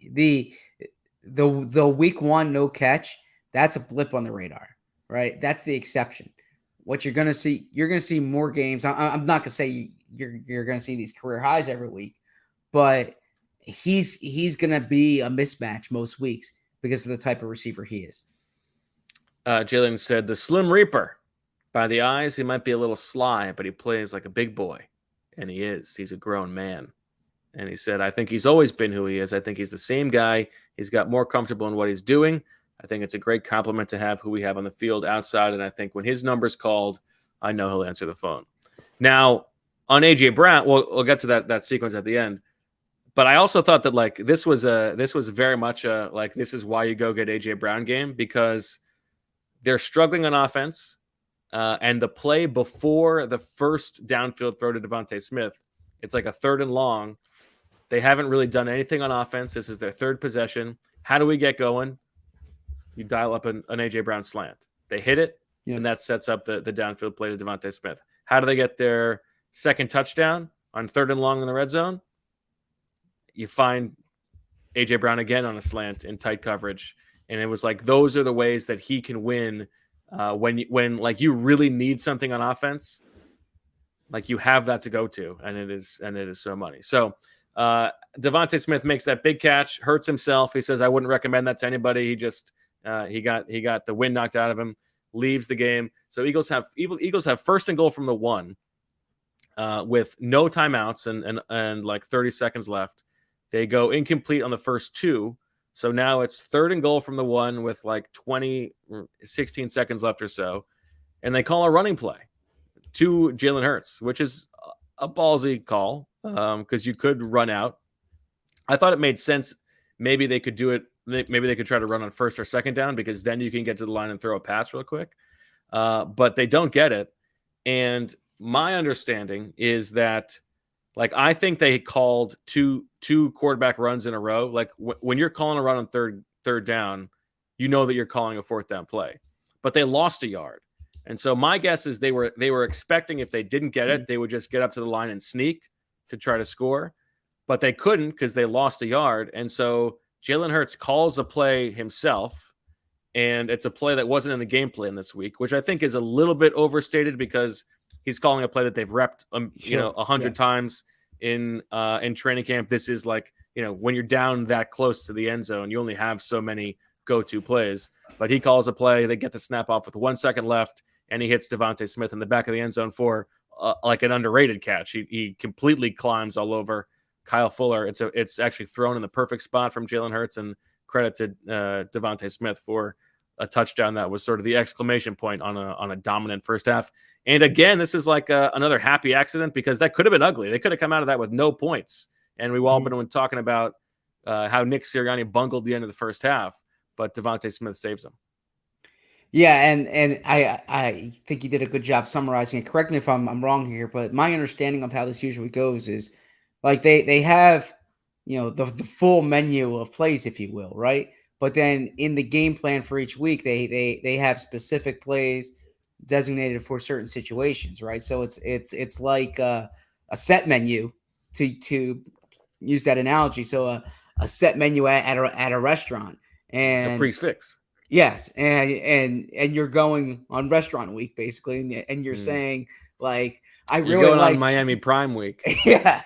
the week 1 no catch. That's a blip on the radar, right? That's the exception. What you're going to see more games. I'm not going to say you're going to see these career highs every week, but he's going to be a mismatch most weeks because of the type of receiver he is. Jalen said the Slim Reaper. By the eyes, he might be a little sly, but he plays like a big boy, and he is. He's a grown man. And he said, I think he's always been who he is. I think he's the same guy. He's got more comfortable in what he's doing. I think it's a great compliment to have who we have on the field outside. And I think when his number's called, I know he'll answer the phone. Now, on A.J. Brown, we'll get to that sequence at the end. But I also thought that like this was very much a like this is why you go get A.J. Brown game, because they're struggling on offense. And the play before the first downfield throw to Devontae Smith, it's like a 3rd and long. They haven't really done anything on offense. This is their 3rd possession. How do we get going? You dial up an A.J. Brown slant. They hit it, and that sets up the downfield play to Devontae Smith. How do they get their 2nd touchdown on 3rd and long in the red zone? You find A.J. Brown again on a slant in tight coverage. And it was like those are the ways that he can win when like you really need something on offense. Like you have that to go to, and it is so money. So Devontae Smith makes that big catch, hurts himself. He says, I wouldn't recommend that to anybody. He just he got the wind knocked out of him, leaves the game. So Eagles have 1st and goal from the 1 with no timeouts and like 30 seconds left. They go incomplete on the first 2. So now it's 3rd and goal from the 1 with like 16 seconds left or so. And they call a running play to Jalen Hurts, which is a ballsy call because you could run out. I thought it made sense. Maybe they could do it. Maybe they could try to run on 1st or 2nd down because then you can get to the line and throw a pass real quick. But they don't get it. And my understanding is that, like, I think they called two quarterback runs in a row. Like when you're calling a run on third down, you know that you're calling a 4th down play. But they lost a yard. And so my guess is they were expecting if they didn't get it, they would just get up to the line and sneak to try to score. But they couldn't because they lost a yard. And so Jalen Hurts calls a play himself, and it's a play that wasn't in the game plan this week, which I think is a little bit overstated because he's calling a play that they've repped 100 times in training camp. This is like, when you're down that close to the end zone, you only have so many go-to plays. But he calls a play, they get the snap off with 1 second left, and he hits Devontae Smith in the back of the end zone for like an underrated catch. He completely climbs all over Kyle Fuller. It's actually thrown in the perfect spot from Jalen Hurts, and credit to Devontae Smith for a touchdown that was sort of the exclamation point on a dominant first half. And again, this is like another happy accident because that could have been ugly. They could have come out of that with no points. And we've all been talking about how Nick Sirianni bungled the end of the first half, but Devontae Smith saves him. Yeah, and I think you did a good job summarizing it. Correct me if I'm wrong here, but my understanding of how this usually goes is like they have the full menu of plays, if you will, right? But then in the game plan for each week, they have specific plays designated for certain situations, right? So it's like a set menu to use that analogy. So a set menu at a restaurant, and a pre-fix. Yes, and you're going on restaurant week basically, and you're saying like, you're going on Miami Prime week. Yeah.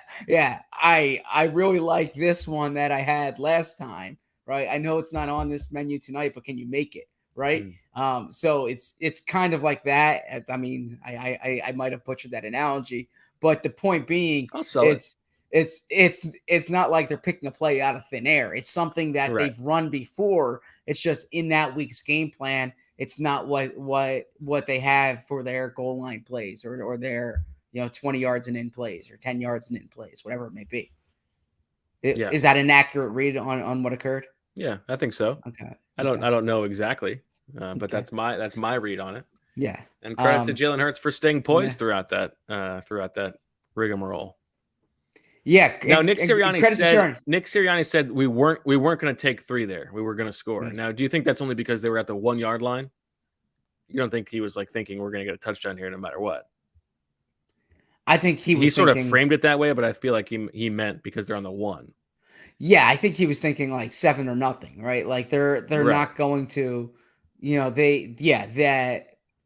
I really like this one that I had last time, right? I know it's not on this menu tonight, but can you make it, right? So it's kind of like that. I mean, I might have butchered that analogy, but the point being, it's not like they're picking a play out of thin air. It's something that they've run before. It's just in that week's game plan. It's not what they have for their goal line plays or their 20 yards and in plays or 10 yards and in plays, whatever it may be. Is that an accurate read on what occurred? Yeah, I think so. Okay. I don't know exactly, but that's my read on it. Yeah. And credit to Jalen Hurts for staying poised throughout that rigmarole. Yeah. Now Nick Sirianni said we weren't going to take 3 there. We were going to score. Yes. Now, do you think that's only because they were at the 1 yard line? You don't think he was like thinking we're going to get a touchdown here no matter what? I think he sort of framed it that way, but I feel like he meant because they're on the 1. Yeah, I think he was thinking like 7 or nothing, right? Like they're not going to, they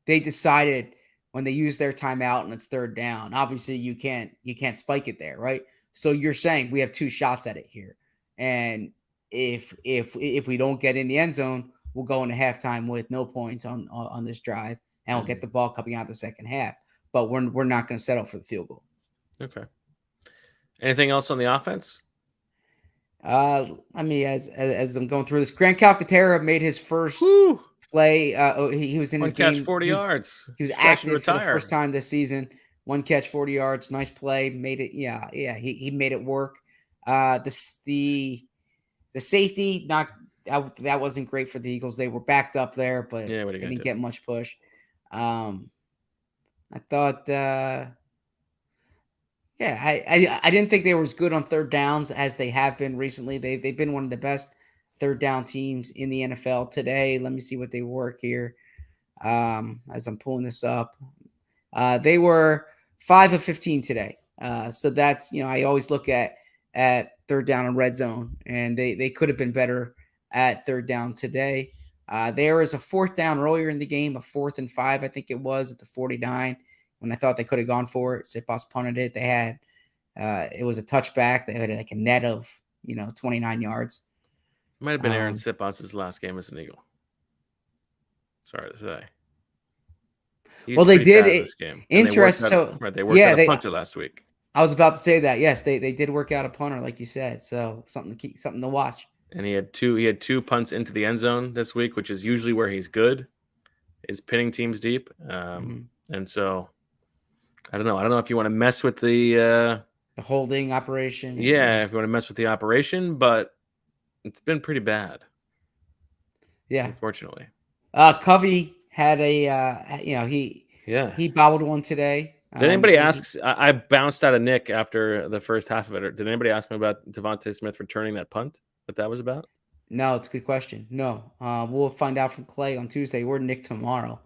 decided when they use their timeout and it's 3rd down. Obviously, you can't spike it there, right? So you're saying we have 2 shots at it here, and if we don't get in the end zone, we'll go into halftime with no points on this drive, and we'll get the ball coming out the second half. But we're not going to settle for the field goal. Okay. Anything else on the offense? I mean, as I'm going through this, Grant Calcaterra made his first play. He was in One his catch, game. 40 yards. He was This guy should active for the retire. first time this season. 1 catch, 40 yards. Nice play. Made it. Yeah. He made it work. The safety that wasn't great for the Eagles. They were backed up there, but Yeah, what are they you gonna didn't do? get much push. I thought. Yeah, I didn't think they were as good on third downs as they have been recently. They've been one of the best third down teams in the NFL today. Let me see what they work here. As I'm pulling this up, they were 5 of 15 today. So that's, I always look at third down and red zone, and they could have been better at third down today. There was a fourth down earlier in the game, a 4th and 5, I think it was at the 49. When I thought they could have gone for it, Siposs punted it. They had it was a touchback. They had like a net of 29 yards. Might have been Aaron Siposs's last game as an Eagle. Sorry to say. Well, they did this game. Interesting. They worked out a punter last week. I was about to say that. Yes, they did work out a punter, like you said. So something to watch. And he had two punts into the end zone this week, which is usually where he's good, is pinning teams deep. And so I don't know if you want to mess with the holding operation. Yeah, if you want to mess with the operation, but it's been pretty bad. Yeah, unfortunately. Covey had he bobbled one today. Did anybody ask? I bounced out of Nick after the first half of it. Did anybody ask me about Devontae Smith returning that punt? That was about? No, it's a good question. No, we'll find out from Clay on Tuesday. We're Nick tomorrow.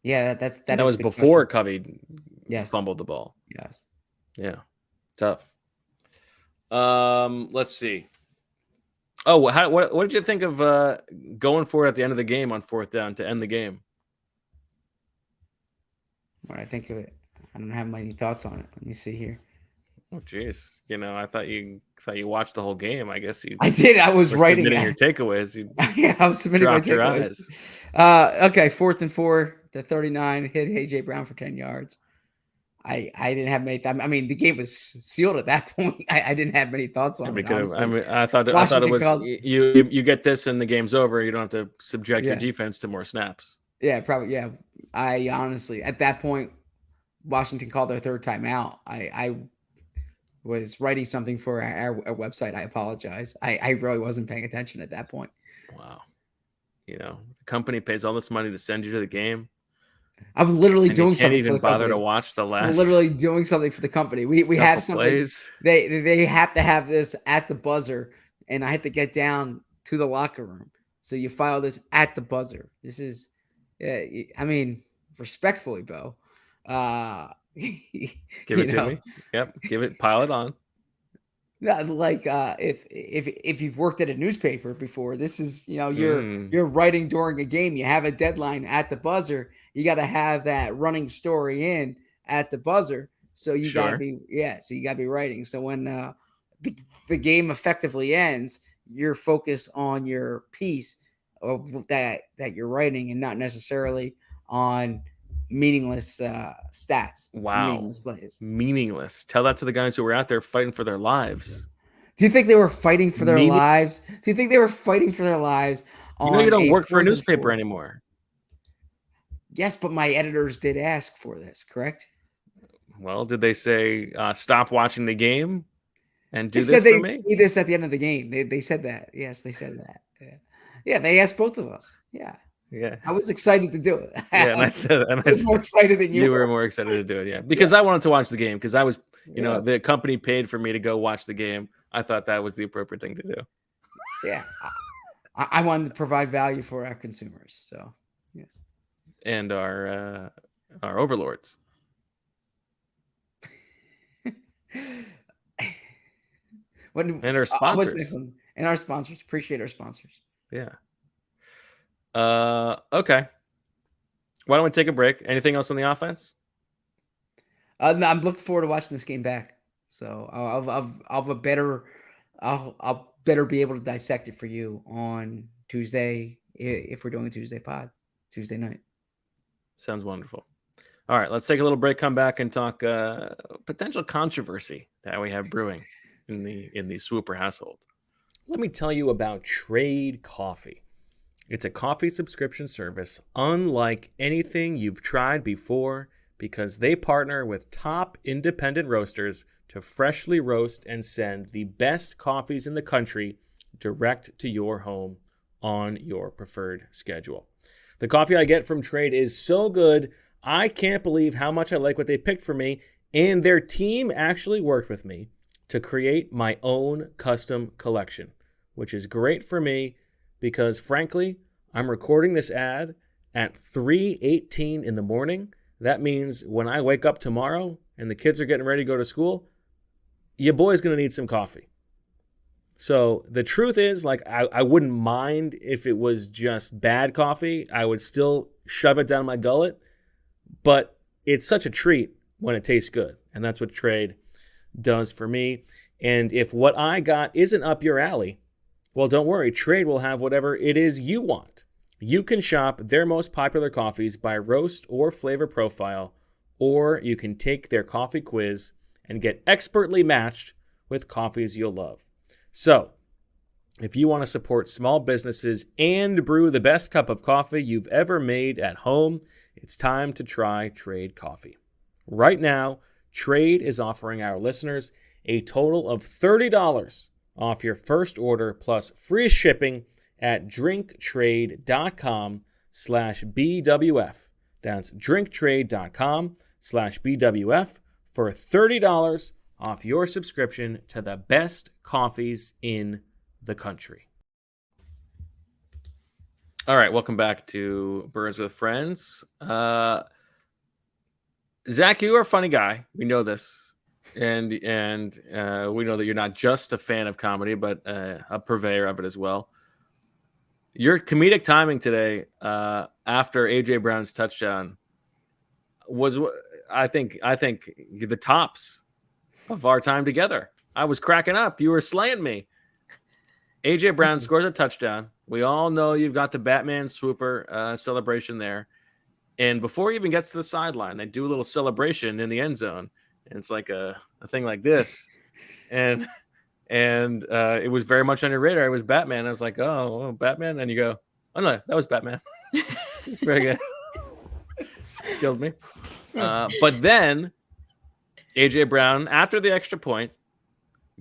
Yeah, that was before Covey fumbled the ball. Yes. Yeah. Tough. Let's see. Oh, what did you think of going for it at the end of the game on 4th down to end the game? What I think of it, I don't have many thoughts on it. Let me see here. Oh, geez. I thought you watched the whole game. I guess you. I did. I was writing your takeaways. Yeah, I was submitting my takeaways. Okay, 4th and 4. The 39 hit AJ Brown for 10 yards. I didn't have many. I mean, the game was sealed at that point. I didn't have many thoughts on it. I thought it was you get this and the game's over. You don't have to subject your defense to more snaps. Yeah, probably. Yeah, I honestly at that point, Washington called their third timeout. I was writing something for our website. I apologize. I really wasn't paying attention at that point. Wow. The company pays all this money to send you to the game. I'm literally doing something for the company. Can't even bother to watch the last. I'm literally doing something for the company. We have something. Plays. They have to have this at the buzzer, and I have to get down to the locker room. So you file this at the buzzer. This is, I mean, respectfully, Bo. Give it to me. Yep, pile it on. Like if you've worked at a newspaper before, this is you're writing during a game. You have a deadline at the buzzer. You got to have that running story in at the buzzer. So you got to be So you got to be writing. So when the game effectively ends, you're focused on your piece of that you're writing, and not necessarily on meaningless stats. Wow. Meaningless plays. Meaningless. Tell that to the guys who were out there fighting for their lives. Do you think they were fighting for their lives? Do you think they were fighting for their lives? You don't work for a newspaper anymore. Yes, but my editors did ask for this, correct? Well, did they say stop watching the game and do this for me? They need this at the end of the game. They said that. Yes, they said that. Yeah, they asked both of us. Yeah. Yeah, I was excited to do it. Yeah, I was more excited than you. You were more excited to do it, yeah, because I wanted to watch the game because I was, the company paid for me to go watch the game. I thought that was the appropriate thing to do. Yeah, I wanted to provide value for our consumers. So yes, and our overlords. And our sponsors. And our sponsors. Appreciate our sponsors. Yeah. Okay. Why don't we take a break? Anything else on the offense? No, I'm looking forward to watching this game back. So I'll better be able to dissect it for you on Tuesday if we're doing a Tuesday pod, Tuesday night. Sounds wonderful. All right, let's take a little break, come back, and talk potential controversy that we have brewing in the Swooper household. Let me tell you about Trade Coffee. It's a coffee subscription service unlike anything you've tried before because they partner with top independent roasters to freshly roast and send the best coffees in the country direct to your home on your preferred schedule. The coffee I get from Trade is so good, I can't believe how much I like what they picked for me, and their team actually worked with me to create my own custom collection, which is great for me because, frankly, I'm recording this ad at 3:18 in the morning. That means when I wake up tomorrow and the kids are getting ready to go to school, your boy's going to need some coffee. So the truth is, like, I wouldn't mind if it was just bad coffee. I would still shove it down my gullet, but it's such a treat when it tastes good. And that's what Trade does for me. And if what I got isn't up your alley, well, don't worry. Trade will have whatever it is you want. You can shop their most popular coffees by roast or flavor profile, or you can take their coffee quiz and get expertly matched with coffees you'll love. So, if you want to support small businesses and brew the best cup of coffee you've ever made at home, it's time to try Trade Coffee. Right now, Trade is offering our listeners a total of $30 off your first order plus free shipping at drinktrade.com/BWF. That's drinktrade.com/BWF for $30 off your subscription to the best coffees in the country. All right, welcome back to Birds with Friends. Zach, you are a funny guy. We know this. And we know that you're not just a fan of comedy, but a purveyor of it as well. Your comedic timing today after A.J. Brown's touchdown was, I think, the tops of our time together. I was cracking up. You were slaying me. A.J. Brown scores a touchdown. We all know you've got the Batman swooper celebration there. And before he even gets to the sideline, they do a little celebration in the end zone. And it's like a thing like this. And it was very much on your radar. It was Batman. I was like, oh, Batman. And you go, oh, no, that was Batman. It's very good. Killed me. But then A.J. Brown, after the extra point,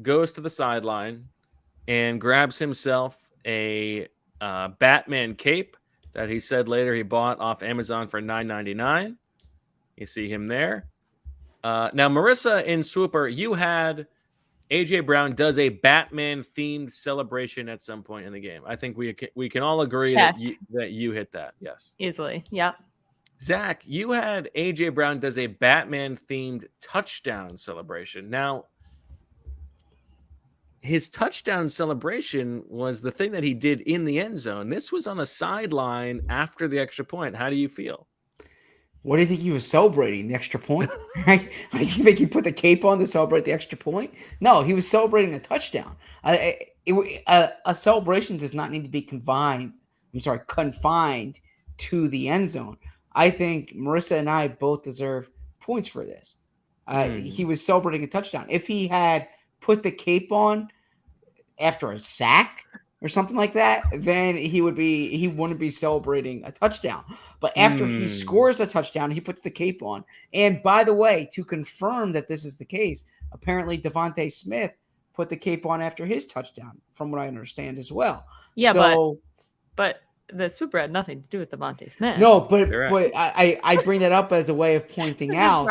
goes to the sideline and grabs himself a Batman cape that he said later he bought off Amazon for $9.99. You see him there. Now, Marissa in Swooper, you had A.J. Brown does a Batman-themed celebration at some point in the game. I think we can all agree that you hit that. Yes. Easily. Yeah. Zach, you had A.J. Brown does a Batman-themed touchdown celebration. Now, his touchdown celebration was the thing that he did in the end zone. This was on the sideline after the extra point. How do you feel? What do you think he was celebrating? The extra point? Right? Do you think he put the cape on to celebrate the extra point? No, he was celebrating a touchdown. A celebration does not need to be confined to the end zone. I think Marissa and I both deserve points for this. He was celebrating a touchdown. If he had put the cape on after a sack or something like that, then he wouldn't be celebrating a touchdown. But after he scores a touchdown, he puts the cape on. And by the way, to confirm that this is the case, apparently Devontae Smith put the cape on after his touchdown, from what I understand as well. Yeah, but the Swooper had nothing to do with Devontae Smith. No, but I bring that up as a way of pointing out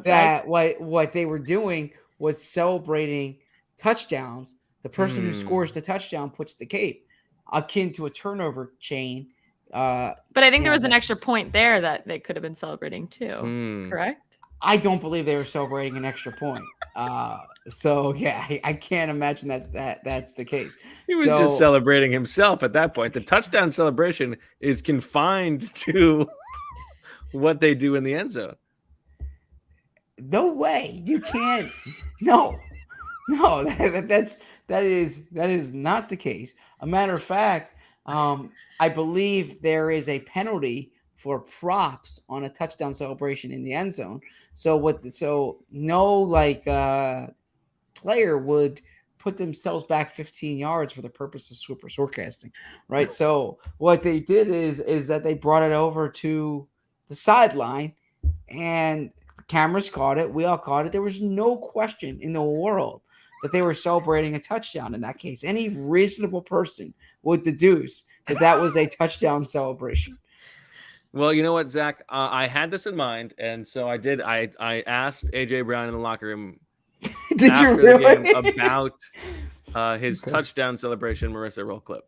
that what they were doing was celebrating touchdowns. The person who scores the touchdown puts the cape, akin to a turnover chain. But I think there was an extra point there that they could have been celebrating too. Correct? I don't believe they were celebrating an extra point. So yeah, I can't imagine that's the case. He was just celebrating himself at that point. The touchdown celebration is confined to what they do in the end zone. No way. You can't. No, that is not the case. A matter of fact, I believe there is a penalty for props on a touchdown celebration in the end zone. So no player would put themselves back 15 yards for the purpose of super forecasting, right? So what they did is that they brought it over to the sideline, and cameras caught it. We all caught it. There was no question in the world that they were celebrating a touchdown in that case. Any reasonable person would deduce that was a touchdown celebration. Well, you know what, Zach? I had this in mind, and so I did. I asked A.J. Brown in the locker room Did you after really? the game about his touchdown celebration. Marissa, roll clip.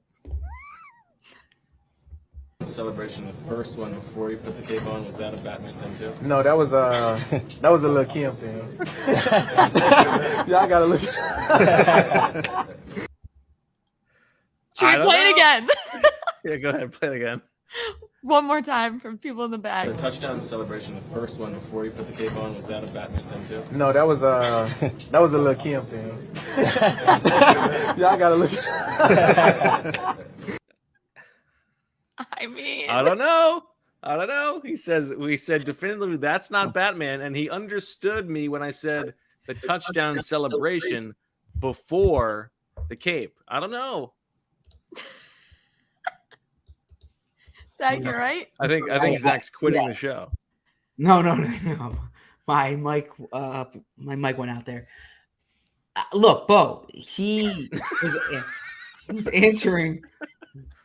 Celebration, the first one before you put the cape on, was that a Batman thing too? No, that was a Lil' Kim thing. Y'all gotta look. Should we play it again? Yeah, go ahead, play it again. One more time for people in the back. The touchdown celebration, the first one before you put the cape on, was that a Batman thing too? No, that was a Lil' Kim thing. Y'all gotta look. I mean, I don't know. We said definitively that's not Batman, and he understood me when I said the touchdown celebration before the cape. I don't know. Zach, you're right. I think Zach's quitting the show. No. My mic went out there. Look, Bo, he was answering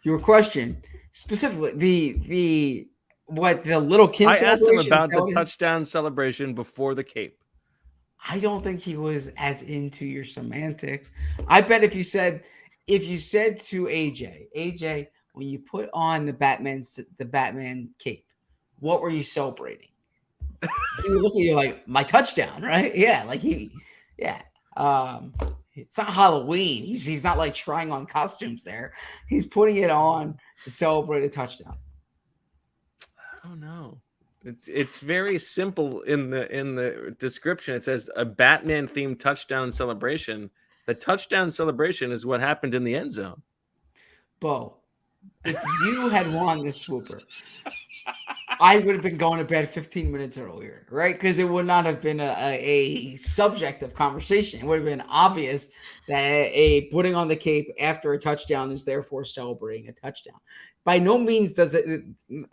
your question specifically. The Little Kim I asked him celebration about the touchdown celebration before the cape. I don't think he was as into your semantics. I bet if you said to AJ, when you put on the Batman cape, what were you celebrating? He would look at you like, my touchdown, right? Yeah, it's not Halloween. He's not like trying on costumes there. He's putting it on to celebrate a touchdown. I don't know. It's very simple in the description. It says a Batman themed touchdown celebration. The touchdown celebration is what happened in the end zone. Bo, if you had won this swooper, I would have been going to bed 15 minutes earlier, right? Because it would not have been a subject of conversation. It would have been obvious that putting on the cape after a touchdown is therefore celebrating a touchdown. By no means does it.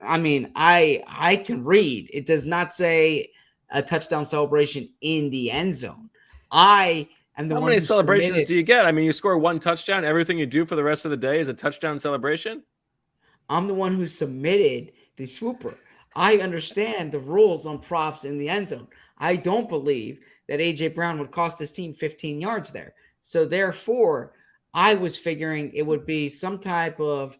I mean, I can read. It does not say a touchdown celebration in the end zone. I am the one. How many celebrations do you get? I mean, you score one touchdown. Everything you do for the rest of the day is a touchdown celebration. I'm the one who submitted the swooper. I understand the rules on props in the end zone. I don't believe that A.J. Brown would cost his team 15 yards there. So therefore, I was figuring it would be some type of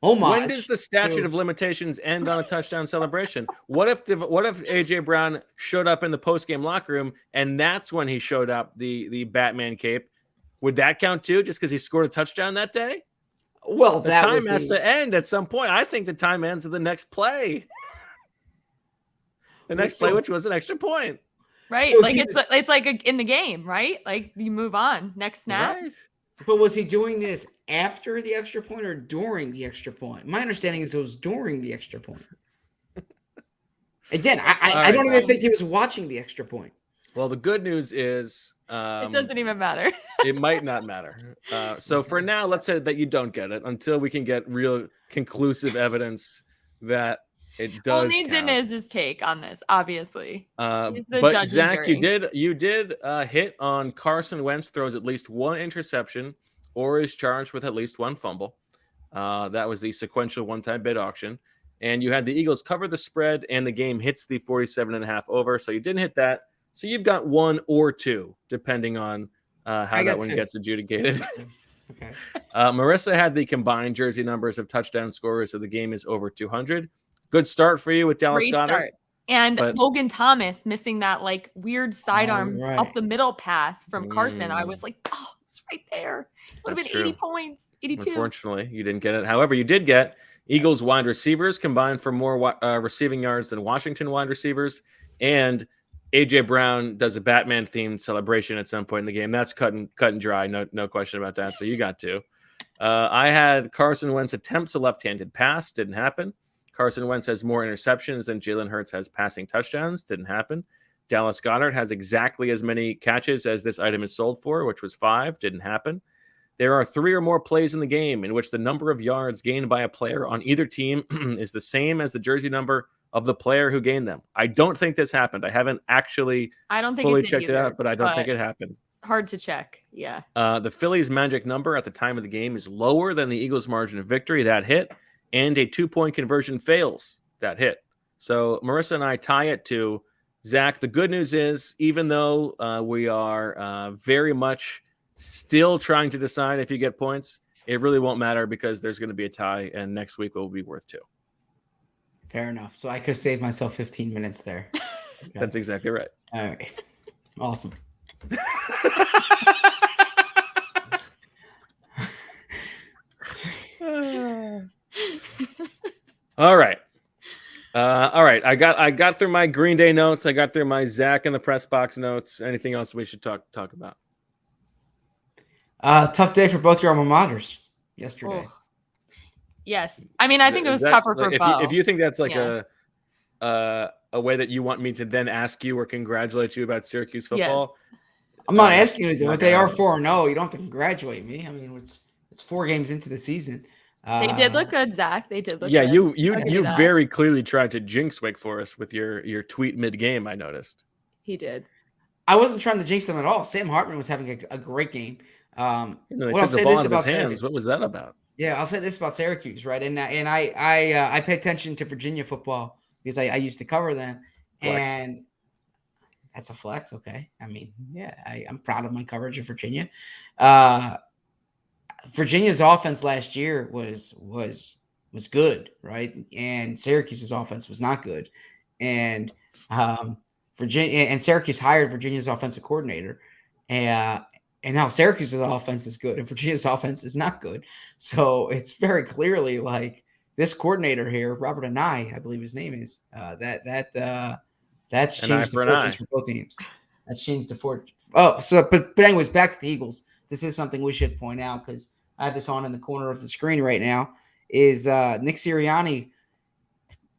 homage. When does the statute of limitations end on a touchdown celebration? What if A.J. Brown showed up in the postgame locker room and that's when he showed up the Batman cape? Would that count too, just because he scored a touchdown that day? Well, the time has to end at some point. I think the time ends at the next play. The next play, which was an extra point. Right. So like it's like in the game, right? Like you move on. Next snap. Right. But was he doing this after the extra point or during the extra point? My understanding is it was during the extra point. Again, I don't even think he was watching the extra point. Well, the good news is it doesn't even matter. It might not matter. So for now, let's say that you don't get it until we can get real conclusive evidence that it does. Well, Nathan is his take on this, obviously. But Zach, you did hit on Carson Wentz throws at least one interception or is charged with at least one fumble. That was the sequential one-time bid auction. And you had the Eagles cover the spread and the game hits the 47.5 over. So you didn't hit that. So you've got one or two, depending on how that one gets adjudicated. Okay. Marissa had the combined jersey numbers of touchdown scorers, so the game is over 200. Good start for you with Dallas Goedert. Start. And Logan Thomas missing that like weird sidearm up the middle pass from Carson. I was like, oh, it's right there. It would have been 80 points, 82. Unfortunately, you didn't get it. However, you did get Eagles wide receivers combined for more receiving yards than Washington wide receivers. And A.J. Brown does a Batman-themed celebration at some point in the game. That's cut and dry. No question about that. So you got two. I had Carson Wentz attempts a left-handed pass. Didn't happen. Carson Wentz has more interceptions than Jalen Hurts has passing touchdowns. Didn't happen. Dallas Goedert has exactly as many catches as this item is sold for, which was 5. Didn't happen. There are 3 or more plays in the game in which the number of yards gained by a player on either team is the same as the jersey number of the player who gained them. I don't think this happened. I haven't actually fully checked it out, but I don't think it happened. Hard to check. Yeah. The Phillies' magic number at the time of the game is lower than the Eagles' margin of victory. That hit. And a 2-point conversion fails. That hit. So Marissa and I tie it to Zach. The good news is, even though we are very much still trying to decide if you get points, it really won't matter because there's going to be a tie, and next week will be worth 2. Fair enough. So I could save myself 15 minutes there. Okay. That's exactly right. All right. Awesome. All right. I got through my Green Day notes. I got through my Zach in the press box notes. Anything else we should talk about? Tough day for both your alma maters yesterday. Oh. Yes. I mean, I think it was tougher for Bo. If you think that's like a way that you want me to then ask you or congratulate you about Syracuse football. Yes. I'm not asking you to do it. They are 4-0. You don't have to congratulate me. I mean, it's 4 games into the season. They did look good, Zach. They did look good. Yeah, you very clearly tried to jinx Wake Forest with your tweet mid-game, I noticed. He did. I wasn't trying to jinx them at all. Sam Hartman was having a great game. They took the ball out of his hands. What was that about? Yeah, I'll say this about Syracuse, right? And I pay attention to Virginia football because I used to cover them. Flex. And that's a flex, okay? I mean, yeah, I'm proud of my coverage of Virginia. Virginia's offense last year was good, right? And Syracuse's offense was not good. And Virginia and Syracuse hired Virginia's offensive coordinator. And now Syracuse's offense is good and Virginia's offense is not good. So it's very clearly like this coordinator here, Robert Anai, I believe his name is, that's changed the fortunes for both teams. That's changed the fortune. Oh, so but anyways, back to the Eagles. This is something we should point out because I have this on in the corner of the screen right now. Is Nick Sirianni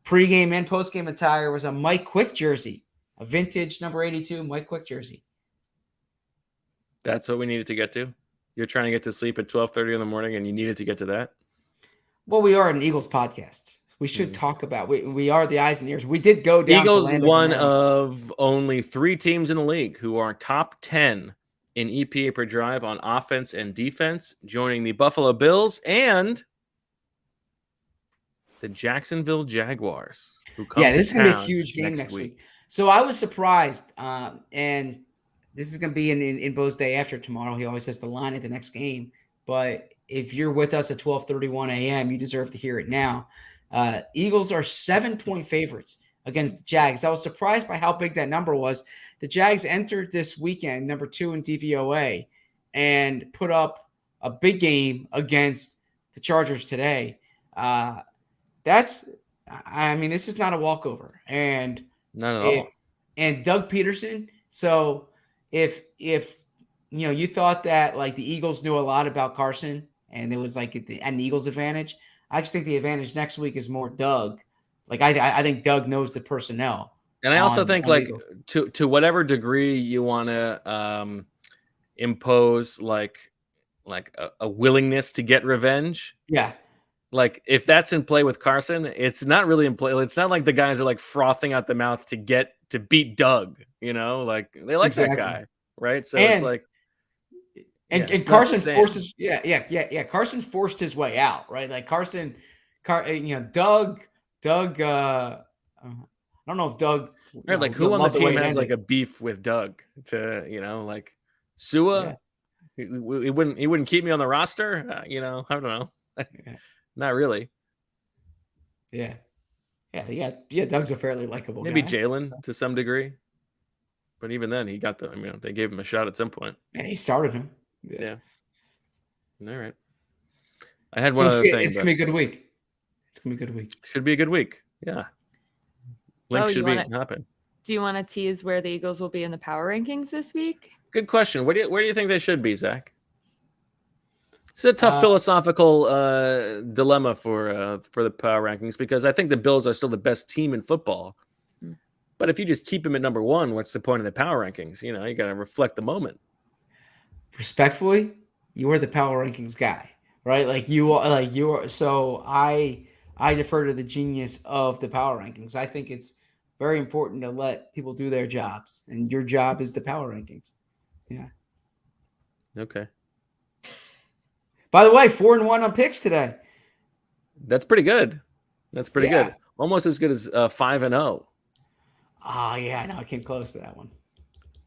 pregame and postgame attire was a Mike Quick jersey, a vintage number 82 Mike Quick jersey. That's what we needed to get to. You're trying to get to sleep at 12:30 in the morning, and you needed to get to that. Well, we are an Eagles podcast. We should talk about. We are the eyes and ears. We did go down. Eagles, one of only 3 teams in the league who are top 10 in EPA per drive on offense and defense, joining the Buffalo Bills and the Jacksonville Jaguars. Who come this is going to be a huge game next week. So I was surprised, and this is going to be in Bo's day after tomorrow. He always has the line at the next game. But if you're with us at 12:31 a.m., you deserve to hear it now. Eagles are 7-point favorites against the Jags. I was surprised by how big that number was. The Jags entered this weekend number 2 in DVOA and put up a big game against the Chargers today. This is not a walkover. And not at all. And Doug Peterson. So if you thought that like the Eagles knew a lot about Carson and it was like an Eagles advantage, I just think the advantage next week is more Doug. Like I think Doug knows the personnel. And I also think like to whatever degree you want to impose like a willingness to get revenge. Yeah. Like if that's in play with Carson, it's not really in play. It's not like the guys are like frothing out the mouth to beat Doug, like they like that guy. Right. So it's like, and Carson forces, Carson forced his way out, right? Like Doug, I don't know if Doug, right? Like who on the team has like a beef with Doug like Sua, he wouldn't keep me on the roster. I don't know. Not really. Yeah. Doug's a fairly likable guy. Maybe Jalen to some degree. But even then, he got they gave him a shot at some point. Yeah, he started him. Yeah. All right. I had one other thing. It's going to be a good week. Should be a good week. Yeah. Link should happen. Do you want to tease where the Eagles will be in the power rankings this week? Good question. Where do you think they should be, Zach? It's a tough philosophical dilemma for the power rankings because I think the Bills are still the best team in football. But if you just keep them at number one, what's the point of the power rankings? You got to reflect the moment. Respectfully, you are the power rankings guy, right? You are. So I defer to the genius of the power rankings. I think it's very important to let people do their jobs, and your job is the power rankings. Yeah. Okay. By the way, 4-1 on picks today. That's pretty good. That's pretty good. Almost as good as 5-0. Oh yeah, I know. I came close to that one.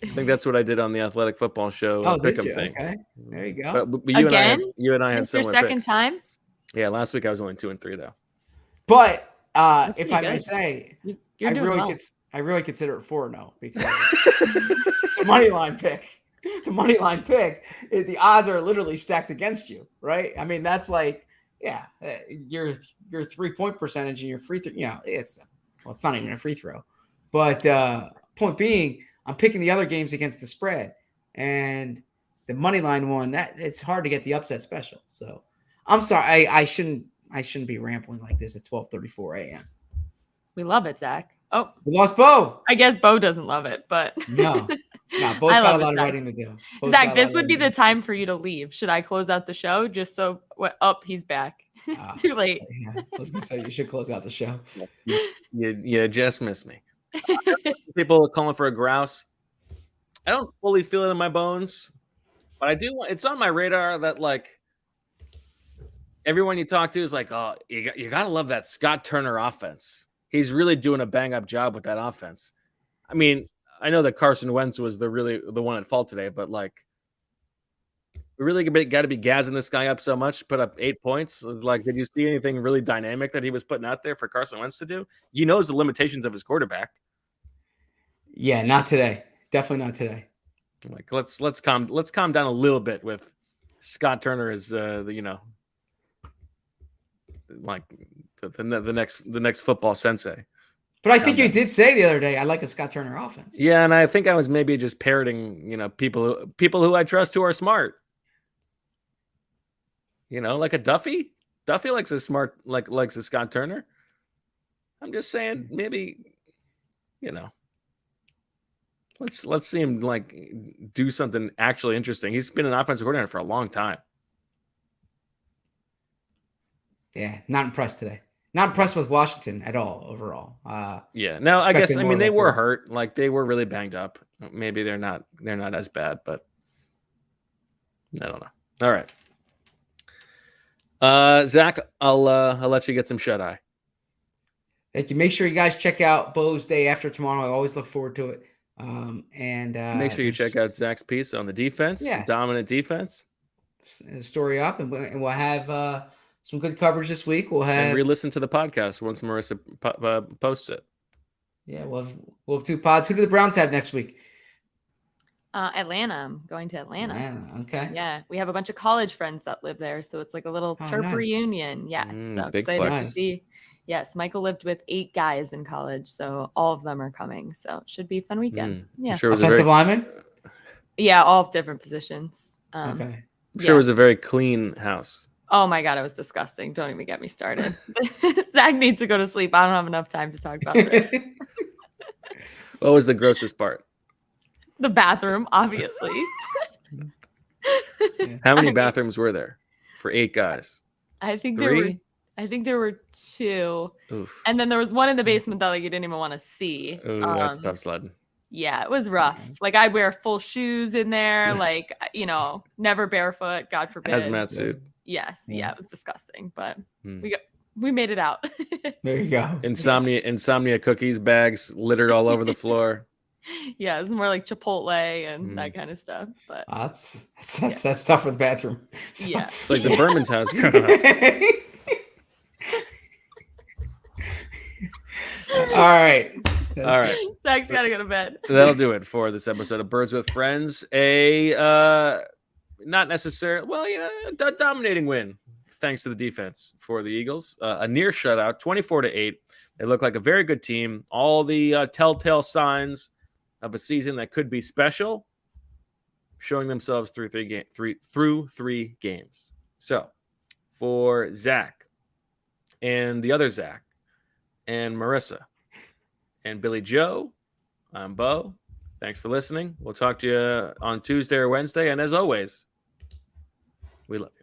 I think that's what I did on the Athletic Football Show. Pick'em thing. Okay, there you go. But you and I had your similar second picks. time. Yeah, last week I was only 2-3 though. But if I may say, You're doing well. I really consider it 4-0 because the money line pick, the odds are literally stacked against you, right? I mean, that's like, your 3-point percentage and your free throw. It's not even a free throw, but point being, I'm picking the other games against the spread, and the money line one that it's hard to get the upset special. So I'm sorry, I shouldn't be rambling like this at 12:34 a.m. We love it, Zach. Oh, We lost Bo. I guess Bo doesn't love it, but No, Bo's got a lot of writing to do. Zach, this would be the time for you to leave. Should I close out the show just so? He's back. Too late. Yeah, I was gonna say you should close out the show. You just missed me. People calling for a grouse. I don't fully feel it in my bones, but I do. It's on my radar that everyone you talk to is like, oh, you gotta love that Scott Turner offense. He's really doing a bang up job with that offense. I mean, I know that Carson Wentz was the one at fault today, but we really got to be gassing this guy up so much. Put up 8 points. Did you see anything really dynamic that he was putting out there for Carson Wentz to do? He knows the limitations of his quarterback. Yeah, not today. Definitely not today. Let's calm down a little bit with Scott Turner as the next football sensei. But I think you did say the other day, I like a Scott Turner offense. Yeah, and I think I was maybe just parroting, people who I trust who are smart. Like a Duffy. Duffy likes a smart, likes a Scott Turner. I'm just saying, maybe, let's see him do something actually interesting. He's been an offensive coordinator for a long time. Yeah, not impressed today. Not impressed with Washington at all overall. Yeah. No, I guess they were hurt. They were really banged up. Maybe they're not as bad, but I don't know. All right. Zach, I'll let you get some shut eye. Thank you. Make sure you guys check out Bo's Day After Tomorrow. I always look forward to it. And make sure you check out Zach's piece on the defense. Yeah. Dominant defense. Story up, and we'll have some good coverage this week. We'll have re-listen to the podcast once Marissa posts it. Yeah, we'll have 2 pods. Who do the Browns have next week? Atlanta. I'm going to Atlanta. Okay. Yeah, we have a bunch of college friends that live there, so it's like a little Terp reunion. Yeah, so excited to see. Yes, Michael lived with 8 guys in college, so all of them are coming. So it should be a fun weekend. Yeah. Sure, offensive lineman. Yeah, all different positions. Okay. I'm sure it was a very clean house. Oh my God, it was disgusting. Don't even get me started. Zach needs to go to sleep. I don't have enough time to talk about it. What was the grossest part? The bathroom, obviously. How many bathrooms were there for 8 guys? I think 3? there were 2. Oof. And then there was one in the basement that you didn't even want to see. Ooh, that's tough sledding. Yeah, it was rough. I'd wear full shoes in there, never barefoot, God forbid. Hazmat suit. Yes, yeah, it was disgusting, but we made it out. There you go. Insomnia cookies bags littered all over the floor. Yeah, it was more like Chipotle and that kind of stuff. But that's tough with the bathroom. So. Yeah, it's like the Berman's house growing up. All right. Zach's got to go to bed. That'll do it for this episode of Birds with Friends. Not necessarily, a dominating win thanks to the defense for the Eagles. A near shutout, 24-8. They look like a very good team. All the telltale signs of a season that could be special, showing themselves through 3 games. So for Zach and the other Zach and Marissa and Billy Joe, I'm Bo. Thanks for listening. We'll talk to you on Tuesday or Wednesday. And as always, we love you.